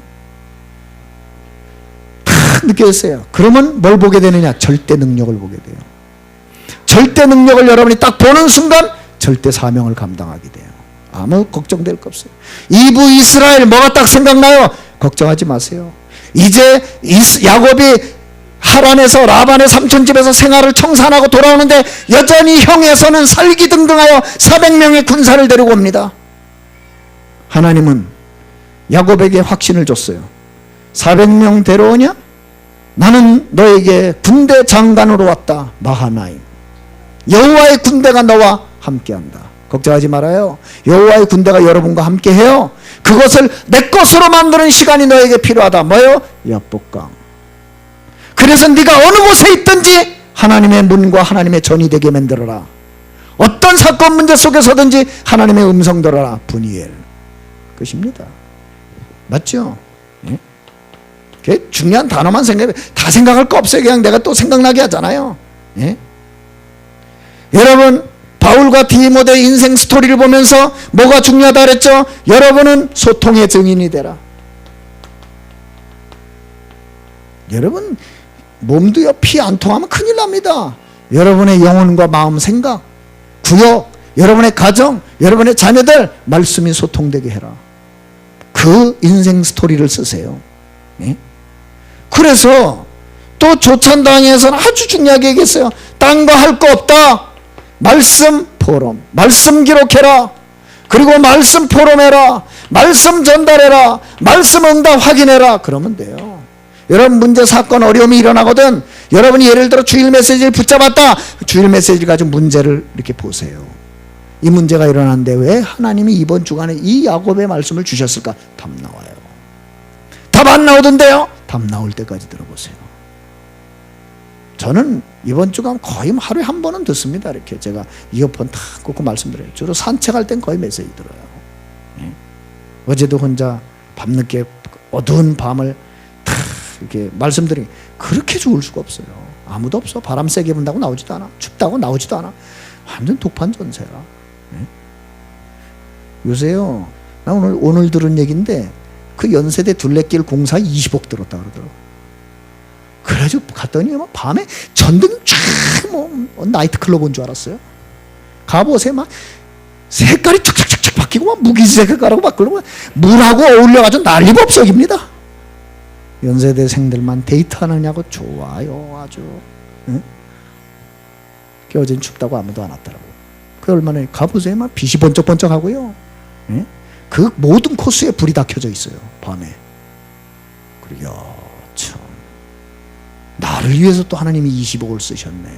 딱 느껴졌어요. 그러면 뭘 보게 되느냐? 절대 능력을 보게 돼요. 절대 능력을 여러분이 딱 보는 순간 절대 사명을 감당하게 돼요. 아무 걱정될 거 없어요. 이부 이스라엘 뭐가 딱 생각나요? 걱정하지 마세요. 이제 야곱이 하란에서 라반의 삼촌집에서 생활을 청산하고 돌아오는데 여전히 형에서는 살기등등하여 400명의 군사를 데리고 옵니다. 하나님은 야곱에게 확신을 줬어요. 400명 데려오냐? 나는 너에게 군대 장관으로 왔다. 마하나임. 여호와의 군대가 너와 함께한다. 걱정하지 말아요. 여호와의 군대가 여러분과 함께해요. 그것을 내 것으로 만드는 시간이 너에게 필요하다. 뭐요? 야복강. 그래서 네가 어느 곳에 있든지 하나님의 문과 하나님의 전이 되게 만들어라. 어떤 사건 문제 속에서든지 하나님의 음성 들어라. 분이엘. 그것입니다. 맞죠? 예? 그게 중요한 단어만 생각해. 다 생각할 거 없어요. 그냥 내가 또 생각나게 하잖아요. 예? 여러분 바울과 디모데의 인생 스토리를 보면서 뭐가 중요하다 그랬죠? 여러분은 소통의 증인이 되라. 여러분 몸도요 피 안 통하면 큰일 납니다. 여러분의 영혼과 마음 생각 구역 여러분의 가정 여러분의 자녀들 말씀이 소통되게 해라. 그 인생 스토리를 쓰세요. 네? 그래서 또 조찬당에서는 아주 중요하게 얘기했어요. 딴 거 할 거 없다. 말씀 포럼, 말씀 기록해라. 그리고 말씀 포럼해라. 말씀 전달해라. 말씀 응답 확인해라. 그러면 돼요. 여러분 문제, 사건, 어려움이 일어나거든 여러분이 예를 들어 주일 메시지를 붙잡았다. 주일 메시지를 가지고 문제를 이렇게 보세요. 이 문제가 일어났는데 왜 하나님이 이번 주간에 이 야곱의 말씀을 주셨을까? 답 나와요. 답 안 나오던데요? 답 나올 때까지 들어보세요. 저는 이번 주간 거의 하루에 한 번은 듣습니다. 이렇게 제가 이어폰 탁 꽂고 말씀드려요. 주로 산책할 땐 거의 메시지 들어요. 예? 어제도 혼자 밤늦게 어두운 밤을 탁 이렇게 말씀드리니 그렇게 좋을 수가 없어요. 아무도 없어. 바람 세게 분다고 나오지도 않아. 춥다고 나오지도 않아. 완전 독판 전세라. 예? 요새요. 나 오늘 들은 얘기인데 그 연세대 둘레길 공사 20억 들었다 그러더라고. 그래가지고 갔더니 밤에 전등 쫙 나이트클럽 온 줄 알았어요. 가보세요. 막 색깔이 촉촉촉촉 바뀌고 막 무기질 색깔하고 바꾸고 물하고 어울려가지고 난리법석입니다. 연세대생들만 데이트하느냐고 좋아요. 아주. 응? 어제는 춥다고 아무도 안 왔더라고. 그 얼마나 가보세요. 막 빛이 번쩍번쩍하고요. 응? 그 모든 코스에 불이 다 켜져 있어요. 밤에. 그리고 참 나를 위해서 또 하나님이 20억을 쓰셨네.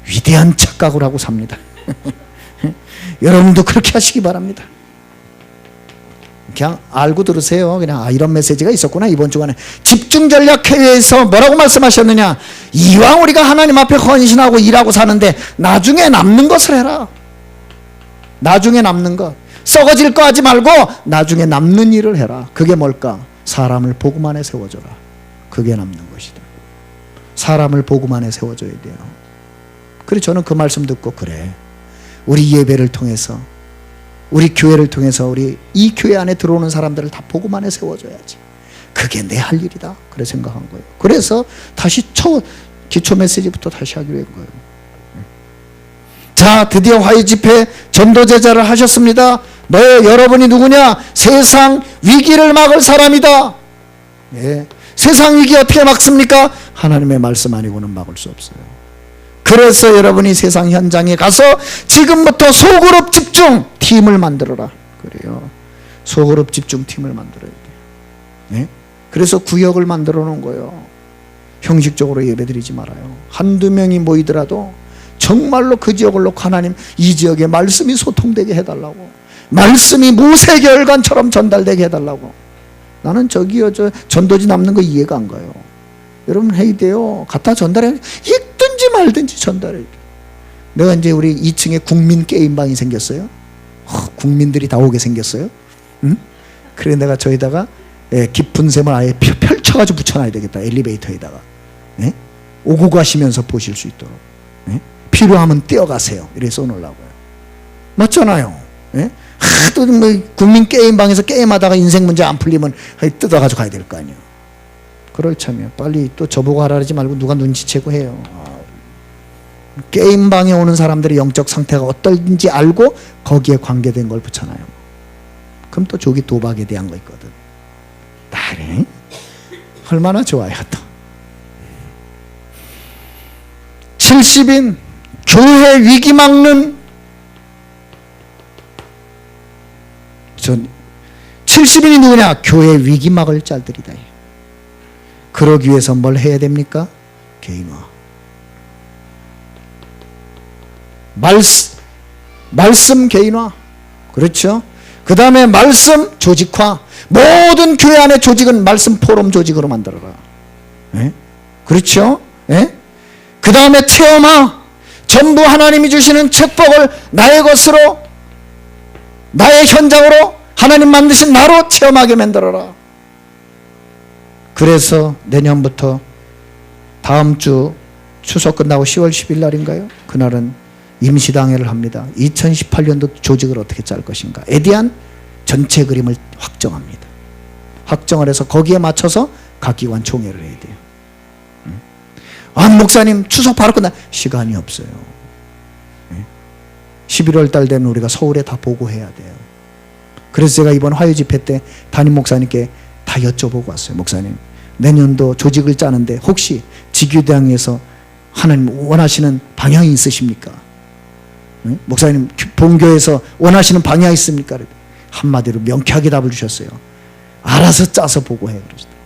위대한 착각을 하고 삽니다. 여러분도 그렇게 하시기 바랍니다. 그냥 알고 들으세요. 그냥 이런 메시지가 있었구나. 이번 주간에 집중전략회의에서 뭐라고 말씀하셨느냐. 이왕 우리가 하나님 앞에 헌신하고 일하고 사는데 나중에 남는 것을 해라. 나중에 남는 것. 썩어질 거 하지 말고 나중에 남는 일을 해라. 그게 뭘까? 사람을 복음 안에 세워줘라. 그게 남는 것이다. 사람을 복음 안에 세워줘야 돼요. 그래서 저는 그 말씀 듣고 그래. 우리 예배를 통해서 우리 교회를 통해서 우리 이 교회 안에 들어오는 사람들을 다 복음 안에 세워줘야지. 그게 내 할 일이다. 그래 생각한 거예요. 그래서 다시 기초 메시지부터 다시 하기로 한 거예요. 자, 드디어 화요 집회 전도제자를 하셨습니다. 여러분이 누구냐? 세상 위기를 막을 사람이다. 예. 세상 위기 어떻게 막습니까? 하나님의 말씀 아니고는 막을 수 없어요. 그래서 여러분이 세상 현장에 가서 지금부터 소그룹 집중 팀을 만들어라. 그래요. 소그룹 집중 팀을 만들어야 돼요. 네? 그래서 구역을 만들어 놓은 거예요. 형식적으로 예배드리지 말아요. 한두 명이 모이더라도 정말로 그 지역을 놓고 하나님 이 지역에 말씀이 소통되게 해달라고. 말씀이 모세결관처럼 전달되게 해달라고. 나는 저기요 전도지 남는 거 이해가 안 가요. 여러분 해야 돼요. 갖다 전달해. 읽든지 말든지 전달해. 내가 이제 우리 2층에 국민 게임방이 생겼어요. 국민들이 다 오게 생겼어요. 응? 그래 내가 저기다가 깊은 샘을 아예 펼쳐가지고 붙여놔야 되겠다. 엘리베이터에다가. 네? 오고 가시면서 보실 수 있도록. 네? 필요하면 뛰어가세요. 이래 써놓으려고요. 맞잖아요. 네? 또 뭐 국민 게임방에서 게임하다가 인생 문제 안 풀리면 뜯어가지고 가야 될 거 아니에요. 그럴 참이요. 빨리 또 저보고 하라 그러지 말고 누가 눈치채고 해요. 게임방에 오는 사람들의 영적 상태가 어떨지 알고 거기에 관계된 걸 붙여놔요. 그럼 또 저기 도박에 대한 거 있거든. 나를 얼마나 좋아요 또. 70인 교회 위기 막는 70인이 누구냐? 교회 위기 막을 자들이다. 그러기 위해서 뭘 해야 됩니까? 개인화. 말씀 개인화. 그렇죠? 그 다음에 말씀 조직화. 모든 교회 안의 조직은 말씀 포럼 조직으로 만들어라. 네? 그렇죠? 네? 그 다음에 체험화. 전부 하나님이 주시는 축복을 나의 것으로, 나의 현장으로, 하나님 만드신 나로 체험하게 만들어라. 그래서 내년부터 다음 주 추석 끝나고 10월 10일 날인가요? 그날은 임시당회를 합니다. 2018년도 조직을 어떻게 짤 것인가에 대한 전체 그림을 확정합니다. 확정을 해서 거기에 맞춰서 각 기관 총회를 해야 돼요. 목사님 추석 바로 끝나. 시간이 없어요. 11월 달 되면 우리가 서울에 다 보고해야 돼요. 그래서 제가 이번 화요 집회 때 담임 목사님께 다 여쭤보고 왔어요. 목사님, 내년도 조직을 짜는데 혹시 지교대항에서 하나님 원하시는 방향이 있으십니까? 응? 목사님 본교에서 원하시는 방향이 있습니까? 한마디로 명쾌하게 답을 주셨어요. 알아서 짜서 보고해. 그러시더라고요.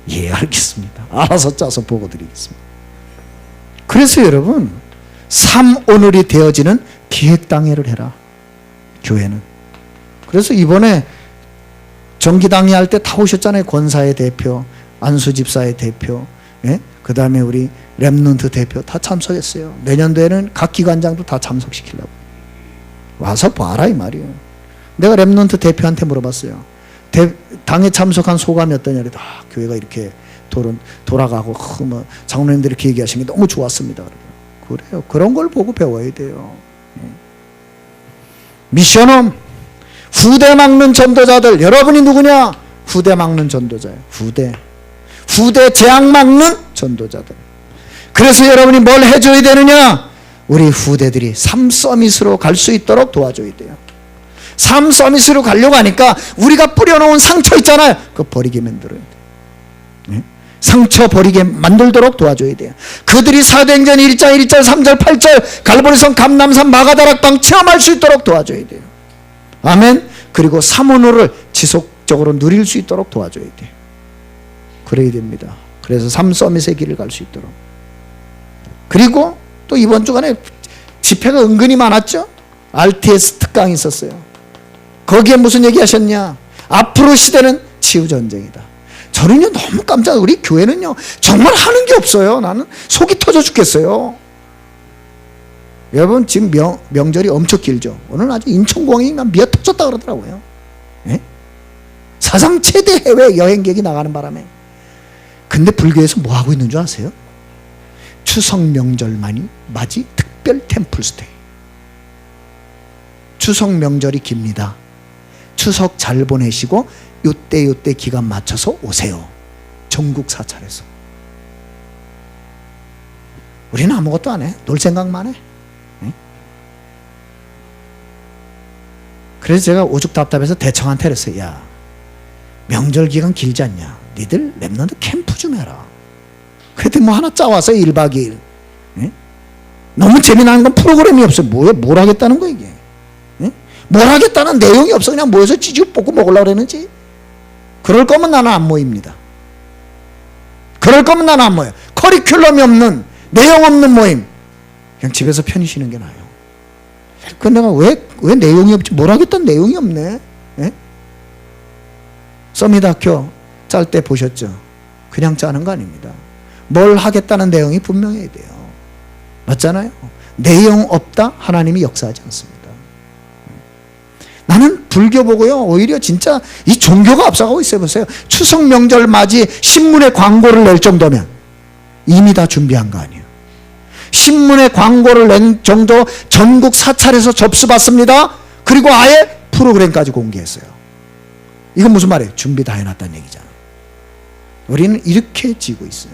예, 알겠습니다. 알아서 짜서 보고 드리겠습니다. 그래서 여러분, 삶 오늘이 되어지는 기획당회를 해라. 교회는. 그래서 이번에 정기당회 할 때 다 오셨잖아요. 권사의 대표, 안수집사의 대표, 예? 그 다음에 우리 렘넌트 대표 다 참석했어요. 내년도에는 각 기관장도 다 참석시키려고. 와서 봐라 이 말이에요. 내가 렘넌트 대표한테 물어봤어요. 당에 참석한 소감이 어떠냐. 교회가 이렇게 돌아가고 뭐 장로님들이 이렇게 얘기하신 게 너무 좋았습니다. 그래요. 그런 걸 보고 배워야 돼요. 미션홈 후대 막는 전도자들. 여러분이 누구냐? 후대 막는 전도자예요. 후대 재앙 막는 전도자들. 그래서 여러분이 뭘 해줘야 되느냐? 우리 후대들이 삶 서밋으로 갈 수 있도록 도와줘야 돼요. 삶 서밋으로 가려고 하니까 우리가 뿌려놓은 상처 있잖아요. 그거 버리게 만들어야 돼요. 네? 상처 버리게 만들도록 도와줘야 돼요. 그들이 사도행전 1장 1절 3절 8절 갈보리성 감남산 마가다락방 체험할 수 있도록 도와줘야 돼요. 아멘. 그리고 사모노를 지속적으로 누릴 수 있도록 도와줘야 돼요. 그래야 됩니다. 그래서 삶 서밋의 길을 갈 수 있도록. 그리고 또 이번 주간에 집회가 은근히 많았죠. RTS 특강이 있었어요. 거기에 무슨 얘기 하셨냐? 앞으로 시대는 치유전쟁이다. 저는요 너무 깜짝. 우리 교회는요 정말 하는 게 없어요. 나는 속이 터져 죽겠어요. 여러분 지금 명절이 엄청 길죠. 오늘 아주 인천공항이 미어 터졌다 그러더라고요. 예? 사상 최대 해외 여행객이 나가는 바람에. 근데 불교에서 뭐 하고 있는 줄 아세요? 추석 명절만이 맞이 특별 템플스테이. 추석 명절이 깁니다. 추석 잘 보내시고 요때 기간 맞춰서 오세요. 전국 사찰에서. 우리는 아무것도 안 해. 놀 생각만 해. 응? 그래서 제가 오죽 답답해서 대청한테 그랬어요. 야, 명절 기간 길지 않냐? 니들 랩런트 캠프 좀 해라. 그랬더니 뭐 하나 짜와서 1박 2일. 응? 너무 재미나는 건 프로그램이 없어. 뭘 하겠다는 거야 이게. 응? 뭘 하겠다는 내용이 없어. 그냥 모여서 찌찌 볶고 먹으려고 그러는지. 그럴 거면 나는 안 모입니다. 그럴 거면 나는 안 모여요. 커리큘럼이 없는, 내용 없는 모임. 그냥 집에서 편히 쉬는 게 나아요. 그 내가 왜 내용이 없지? 뭘 하겠다는 내용이 없네. 예? 서밋학교 짤 때 보셨죠? 그냥 짜는 거 아닙니다. 뭘 하겠다는 내용이 분명해야 돼요. 맞잖아요? 내용 없다? 하나님이 역사하지 않습니다. 나는 불교 보고요 오히려 진짜 이 종교가 앞서가고 있어요. 보세요. 추석 명절 맞이 신문에 광고를 낼 정도면 이미 다 준비한 거 아니에요. 신문에 광고를 낸 정도 전국 사찰에서 접수받습니다. 그리고 아예 프로그램까지 공개했어요. 이건 무슨 말이에요? 준비 다 해놨다는 얘기잖아. 우리는 이렇게 지고 있어요.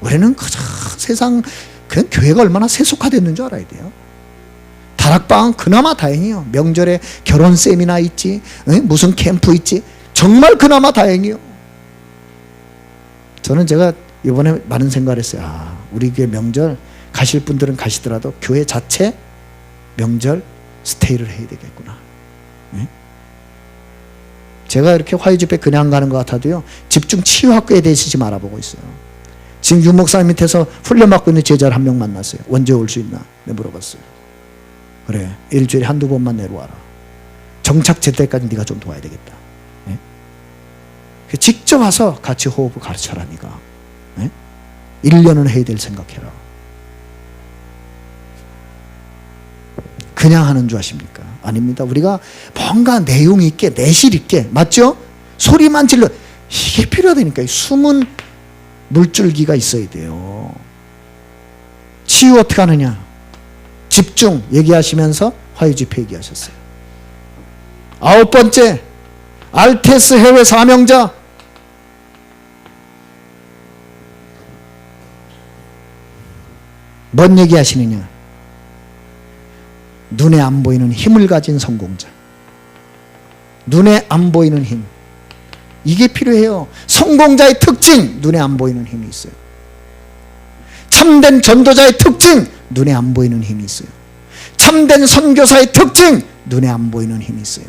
우리는 그저 세상 그냥 교회가 얼마나 세속화됐는 줄 알아야 돼요. 다락방은 그나마 다행이에요. 명절에 결혼 세미나 있지, 무슨 캠프 있지. 정말 그나마 다행이에요. 저는 제가 이번에 많은 생각을 했어요. 우리 교회 명절 가실 분들은 가시더라도 교회 자체 명절 스테이를 해야 되겠구나. 제가 이렇게 화요 집회 그냥 가는 것 같아도요 집중 치유학교에 대해서 지금 알아보고 있어요. 지금 윤 목사님 밑에서 훈련받고 있는 제자를 한 명 만났어요. 언제 올 수 있나? 내가 물어봤어요. 그래, 일주일에 한두 번만 내려와라. 정착 제때까지 네가 좀 도와야 되겠다. 네? 직접 와서 같이 호흡을 가르쳐라. 네가 1년은 해야 될 생각해라. 그냥 하는 줄 아십니까? 아닙니다. 우리가 뭔가 내용 있게 내실 있게, 맞죠? 소리만 질러, 이게 필요하다니까. 숨은 물줄기가 있어야 돼요. 치유 어떻게 하느냐? 집중 얘기하시면서 화요집회 얘기하셨어요. 9번째, 알테스 해외 사명자. 뭔 얘기하시느냐? 눈에 안 보이는 힘을 가진 성공자. 눈에 안 보이는 힘. 이게 필요해요. 성공자의 특징, 눈에 안 보이는 힘이 있어요. 참된 전도자의 특징, 눈에 안 보이는 힘이 있어요. 참된 선교사의 특징, 눈에 안 보이는 힘이 있어요.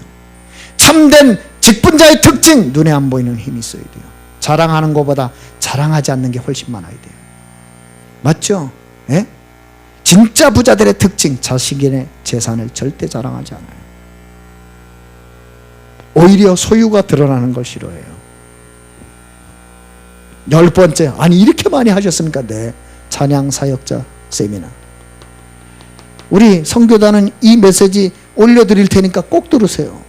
참된 직분자의 특징, 눈에 안 보이는 힘이 있어야 돼요. 자랑하는 것보다 자랑하지 않는 게 훨씬 많아야 돼요. 맞죠? 예? 진짜 부자들의 특징, 자신의 재산을 절대 자랑하지 않아요. 오히려 소유가 드러나는 걸 싫어해요. 10번째, 아니 이렇게 많이 하셨습니까? 네, 찬양 사역자 세미나. 우리 선교단은 이 메시지 올려드릴 테니까 꼭 들으세요.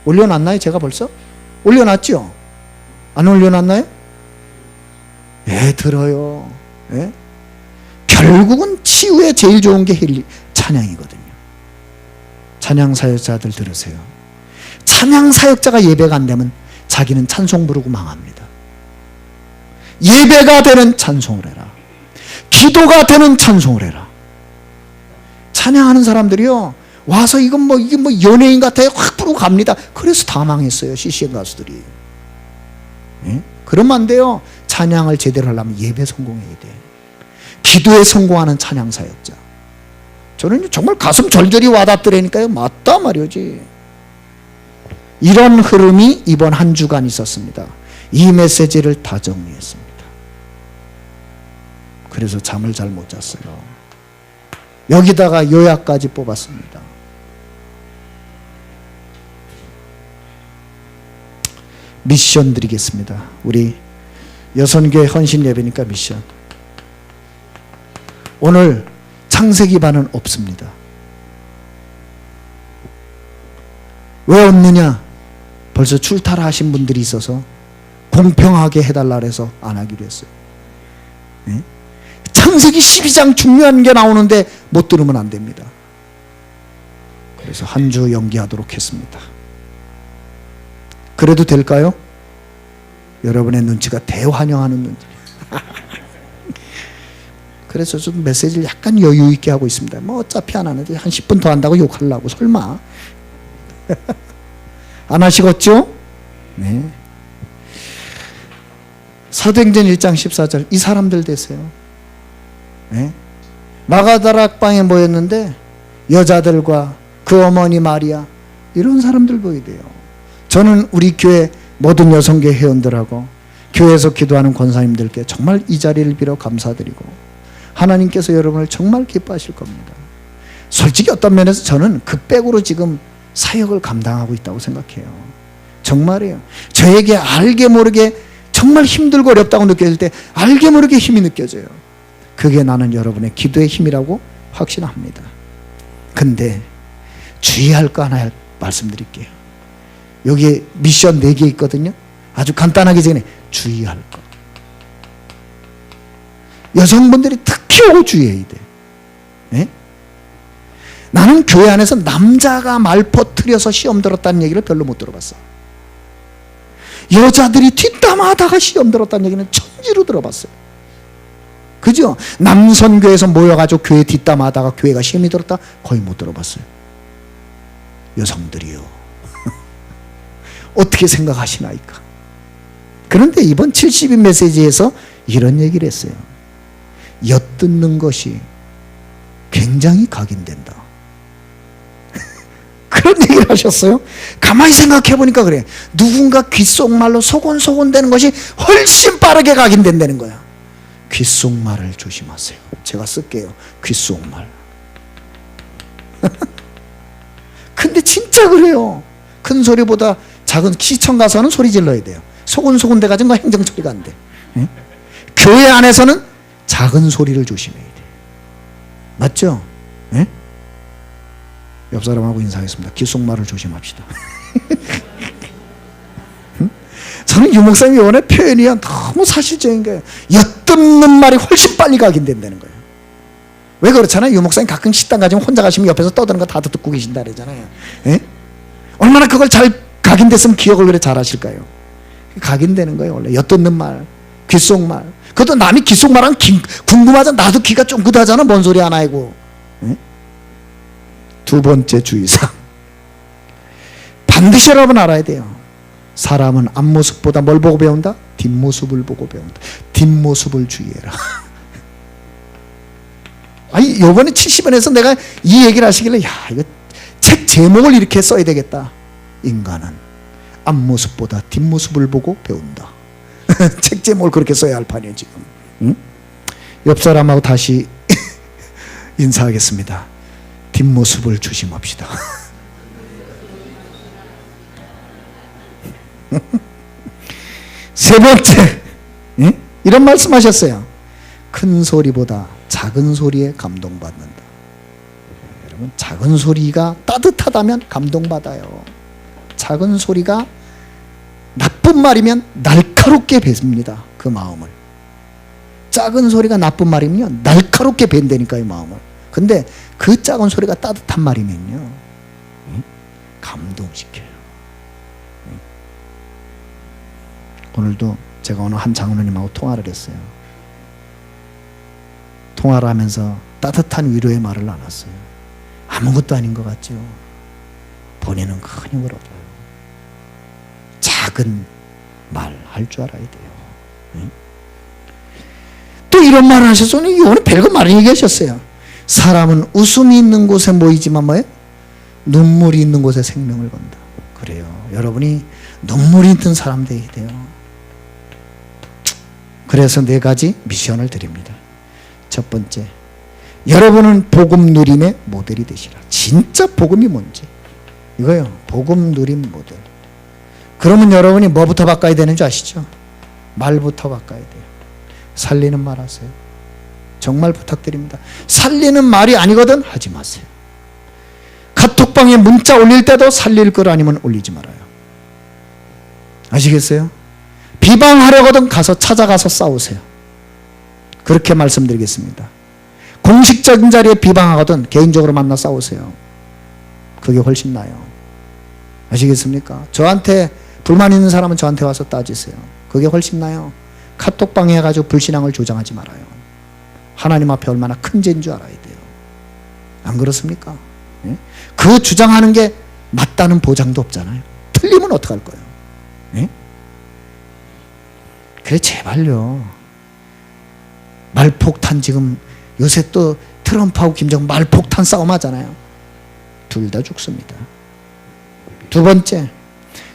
올려놨나요? 제가 벌써? 올려놨죠? 안 올려놨나요? 예, 들어요. 예? 결국은 치유에 제일 좋은 게 찬양이거든요. 찬양 사역자들 들으세요. 찬양 사역자가 예배가 안 되면 자기는 찬송 부르고 망합니다. 예배가 되는 찬송을 해라. 기도가 되는 찬송을 해라. 찬양하는 사람들이요, 와서 이게 뭐 연예인 같아요. 확 부르고 갑니다. 그래서 다 망했어요, CCM 가수들이. 예? 그러면 안 돼요. 찬양을 제대로 하려면 예배 성공해야 돼. 기도에 성공하는 찬양 사역자. 저는 정말 가슴 절절히 와닿더라니까요. 맞다 말이지. 이런 흐름이 이번 한 주간 있었습니다. 이 메시지를 다 정리했습니다. 그래서 잠을 잘 못 잤어요. 여기다가 요약까지 뽑았습니다. 미션 드리겠습니다. 우리 여선교회 헌신 예배니까 미션. 오늘 창세기반은 없습니다. 왜 없느냐? 벌써 출타를 하신 분들이 있어서 공평하게 해달라 해서 안 하기로 했어요. 네? 창세기 12장 중요한 게 나오는데 못 들으면 안 됩니다. 그래서 한 주 연기하도록 했습니다. 그래도 될까요? 여러분의 눈치가 대환영하는 눈치. 그래서 좀 메시지를 약간 여유 있게 하고 있습니다. 뭐 어차피 안 하는데 한 10분 더 한다고 욕하려고 설마. 안 하시겠죠? 네. 사도행전 1장 14절, 이 사람들 되세요. 네. 마가다락방에 모였는데 여자들과 그 어머니 마리아, 이런 사람들 보여야 돼요. 저는 우리 교회 모든 여성교회 회원들하고 교회에서 기도하는 권사님들께 정말 이 자리를 빌어 감사드리고, 하나님께서 여러분을 정말 기뻐하실 겁니다. 솔직히 어떤 면에서 저는 극백으로 지금 사역을 감당하고 있다고 생각해요. 정말이에요. 저에게 알게 모르게 정말 힘들고 어렵다고 느껴질 때 알게 모르게 힘이 느껴져요. 그게 나는 여러분의 기도의 힘이라고 확신합니다. 근데 주의할 거 하나 말씀드릴게요. 여기에 미션 4개 있거든요. 아주 간단하게 전에 주의할 거. 여성분들이 특히 주의해야 돼. 네? 나는 교회 안에서 남자가 말 퍼뜨려서 시험 들었다는 얘기를 별로 못 들어봤어. 여자들이 뒷담하다가 시험 들었다는 얘기는 천지로 들어봤어요. 그죠? 남선교에서 모여가지고 교회 뒷담하다가 교회가 시험이 들었다? 거의 못 들어봤어요. 여성들이요. 어떻게 생각하시나이까? 그런데 이번 70인 메시지에서 이런 얘기를 했어요. 엿듣는 것이 굉장히 각인된다. 그런 얘기를 하셨어요. 가만히 생각해 보니까 그래. 누군가 귓속말로 소곤소곤 되는 것이 훨씬 빠르게 각인된다는 거야. 귓속말을 조심하세요. 제가 쓸게요. 귓속말. 근데 진짜 그래요. 큰 소리보다 작은, 시청 가서는 소리 질러야 돼요. 소곤소곤 돼가지고 행정처리가 안 돼. 네? 교회 안에서는 작은 소리를 조심해야 돼. 맞죠? 네? 옆 사람하고 인사하겠습니다. 귓속말을 조심합시다. 저는 유 목사님이 원래 표현이 너무 사실적인 거예요. 엿듣는 말이 훨씬 빨리 각인된다는 거예요. 왜 그렇잖아요? 유 목사님 가끔 식당 가시면 혼자 가시면 옆에서 떠드는 거 다 듣고 계신다 그러잖아요. 예? 얼마나 그걸 잘 각인됐으면 기억을 그래 잘 하실까요? 각인되는 거예요. 원래 엿듣는 말, 귓속말. 그것도 남이 귓속말하면 궁금하잖아. 나도 귀가 쫑긋하잖아. 뭔 소리 하나 하고. 예? 두 번째 주의사항, 반드시 여러분 알아야 돼요. 사람은 앞모습보다 뭘 보고 배운다? 뒷모습을 보고 배운다. 뒷모습을 주의해라. 아니 요번에 70원에서 내가 이 얘기를 하시길래 야 이거 책 제목을 이렇게 써야 되겠다. 인간은 앞모습보다 뒷모습을 보고 배운다. 책 제목을 그렇게 써야 할 판이에요 지금. 응? 옆 사람하고 다시 인사하겠습니다. 뒷모습을 조심합시다. 세 번째, 응? 이런 말씀하셨어요. 큰 소리보다 작은 소리에 감동받는다. 여러분, 작은 소리가 따뜻하다면 감동받아요. 작은 소리가 나쁜 말이면 날카롭게 뵙습니다. 그 마음을. 작은 소리가 나쁜 말이면요 날카롭게 뵌다니까 이 마음을. 근데 그 작은 소리가 따뜻한 말이면요 감동시켜요. 오늘도 제가 오늘 한 장로님하고 통화를 했어요. 통화를 하면서 따뜻한 위로의 말을 나눴어요. 아무것도 아닌 것 같죠. 본인은 큰 힘을 얻어요. 작은 말 할 줄 알아야 돼요. 또 이런 말을 하셨어요. 이거는 별거 많이 얘기하셨어요. 사람은 웃음이 있는 곳에 모이지만 뭐예요? 눈물이 있는 곳에 생명을 건다. 그래요. 여러분이 눈물이 있는 사람 되어야 돼요. 그래서 4가지 미션을 드립니다. 첫 번째, 여러분은 복음 누림의 모델이 되시라. 진짜 복음이 뭔지 이거요. 복음 누림 모델. 그러면 여러분이 뭐부터 바꿔야 되는 줄 아시죠? 말부터 바꿔야 돼요. 살리는 말 하세요. 정말 부탁드립니다. 살리는 말이 아니거든 하지 마세요. 카톡방에 문자 올릴 때도 살릴 걸 아니면 올리지 말아요. 아시겠어요? 비방하려거든 가서 찾아가서 싸우세요. 그렇게 말씀드리겠습니다. 공식적인 자리에 비방하거든 개인적으로 만나 싸우세요. 그게 훨씬 나아요. 아시겠습니까? 저한테 불만 있는 사람은 저한테 와서 따지세요. 그게 훨씬 나아요. 카톡방에 해가지고 불신앙을 조장하지 말아요. 하나님 앞에 얼마나 큰 죄인 줄 알아야 돼요. 안 그렇습니까? 예? 그 주장하는 게 맞다는 보장도 없잖아요. 틀리면 어떡할 거예요? 예? 그래 제발요. 말폭탄 지금 요새 또 트럼프하고 김정은 말폭탄 싸움 하잖아요. 둘 다 죽습니다. 두 번째,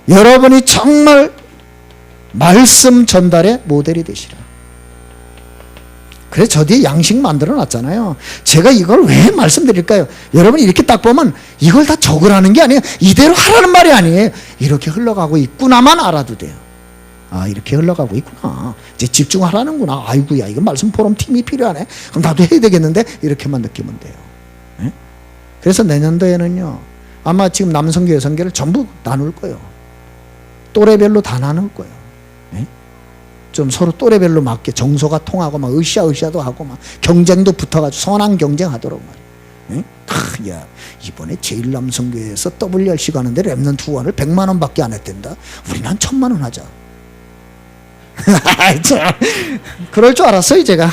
여러분이 정말 말씀 전달의 모델이 되시라. 그래서 저 뒤에 양식 만들어 놨잖아요. 제가 이걸 왜 말씀드릴까요? 여러분이 이렇게 딱 보면 이걸 다 적으라는 게 아니에요. 이대로 하라는 말이 아니에요. 이렇게 흘러가고 있구나만 알아도 돼요. 아 이렇게 흘러가고 있구나. 이제 집중하라는구나. 아이고야 이거 말씀 포럼 팀이 필요하네. 그럼 나도 해야 되겠는데 이렇게만 느끼면 돼요. 네? 그래서 내년도에는요. 아마 지금 남성교 여성교를 전부 나눌 거예요. 또래별로 다 나눌 거예요. 네? 좀 서로 또래별로 맞게 정서가 통하고 막 으쌰으쌰도 하고 막 경쟁도 붙어가지고 선한 경쟁하도록 말이에요. 네? 야 이번에 제1남성교회에서 WRC 가는데 랩넌트 후원을 100만 원밖에 안 했댄다. 우리는 한 1000만 원 하자. 그럴 줄 알았어요 제가.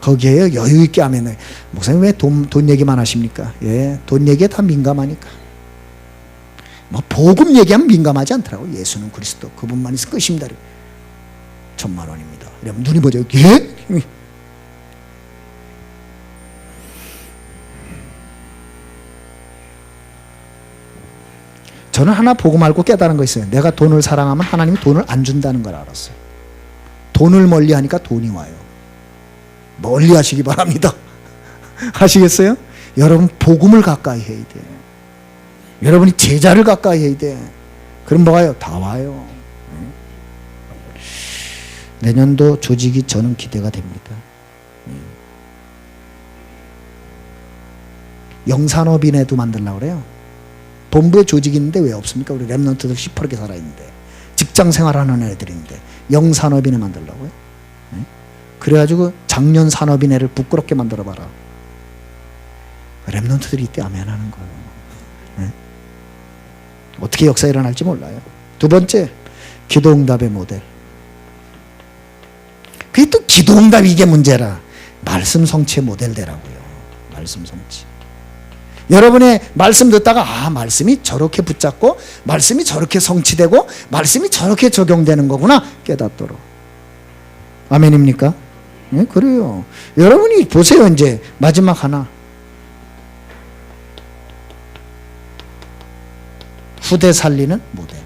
거기에 여유 있게 하면 목사님 왜 돈 얘기만 하십니까? 예, 돈 얘기에 다 민감하니까. 뭐 복음 얘기하면 민감하지 않더라고. 예수는 그리스도 그분만 있으면 끝입니다. 1000만 원입니다. 이러면 눈이 뭐죠? 예? 저는 하나 보고 말고 깨달은 거 있어요. 내가 돈을 사랑하면 하나님이 돈을 안 준다는 걸 알았어요. 돈을 멀리 하니까 돈이 와요. 멀리 하시기 바랍니다. 아시겠어요? 여러분 복음을 가까이 해야 돼. 여러분이 제자를 가까이 해야 돼. 그럼 뭐가요? 다 와요. 내년도 조직이 저는 기대가 됩니다. 영산업인회도 만들려고 그래요. 본부에 조직이 있는데 왜 없습니까? 우리 랩런트들 시퍼렇게 살아있는데 직장 생활하는 애들인데 영산업인회 만들려고요? 네? 그래가지고 작년 산업인회를 부끄럽게 만들어봐라. 랩런트들이 이때 아멘 하는 거예요. 네? 어떻게 역사 일어날지 몰라요. 두 번째, 기도응답의 모델. 그게 또 기도응답이 이게 문제라. 말씀 성취의 모델 되라고요. 말씀 성취. 여러분의 말씀 듣다가 말씀이 저렇게 붙잡고 말씀이 저렇게 성취되고 말씀이 저렇게 적용되는 거구나 깨닫도록. 아멘입니까? 네, 그래요. 여러분이 보세요. 이제 마지막 하나. 후대 살리는 무대.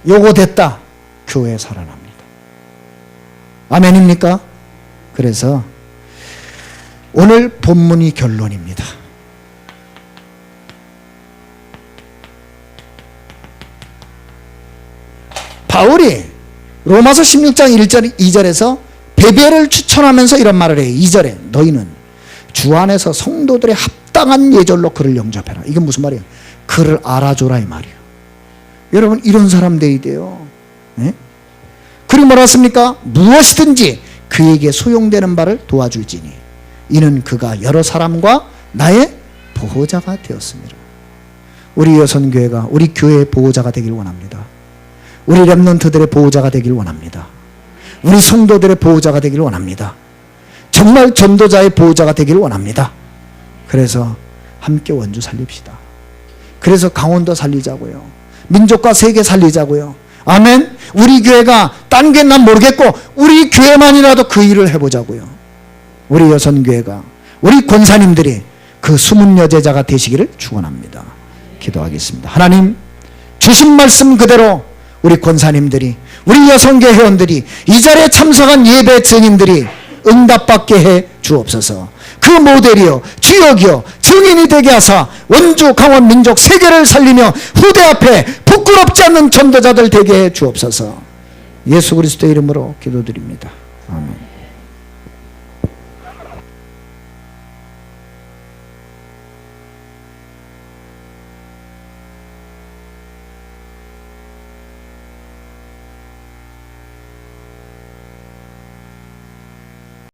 요거 됐다. 교회 살아납니다. 아멘입니까? 그래서 오늘 본문이 결론입니다. 바울이 로마서 16장 1절 2절에서 배배를 추천하면서 이런 말을 해요. 2절에 너희는 주 안에서 성도들의 합당한 예절로 그를 영접해라. 이게 무슨 말이에요? 그를 알아줘라 이 말이에요. 여러분 이런 사람 돼야 돼요. 네? 그리고 뭐라 했습니까? 무엇이든지 그에게 소용되는 바를 도와줄지니 이는 그가 여러 사람과 나의 보호자가 되었습니다. 우리 여선교회가 우리 교회의 보호자가 되길 원합니다. 우리 렘넌트들의 보호자가 되길 원합니다. 우리 성도들의 보호자가 되길 원합니다. 정말 전도자의 보호자가 되길 원합니다. 그래서 함께 원주 살립시다. 그래서 강원도 살리자고요. 민족과 세계 살리자고요. 아멘. 우리 교회가 딴 교회는 난 모르겠고 우리 교회만이라도 그 일을 해보자고요. 우리 여선교회가 우리 권사님들이 그 숨은 여제자가 되시기를 축원합니다. 기도하겠습니다. 하나님 주신 말씀 그대로 우리 권사님들이 우리 여성교회 회원들이 이 자리에 참석한 예배 증인들이 응답받게 해 주옵소서. 그 모델이요 주역이요 증인이 되게 하사 원주 강원 민족 세계를 살리며 후대 앞에 부끄럽지 않는 전도자들 되게 해 주옵소서. 예수 그리스도의 이름으로 기도드립니다. 아멘.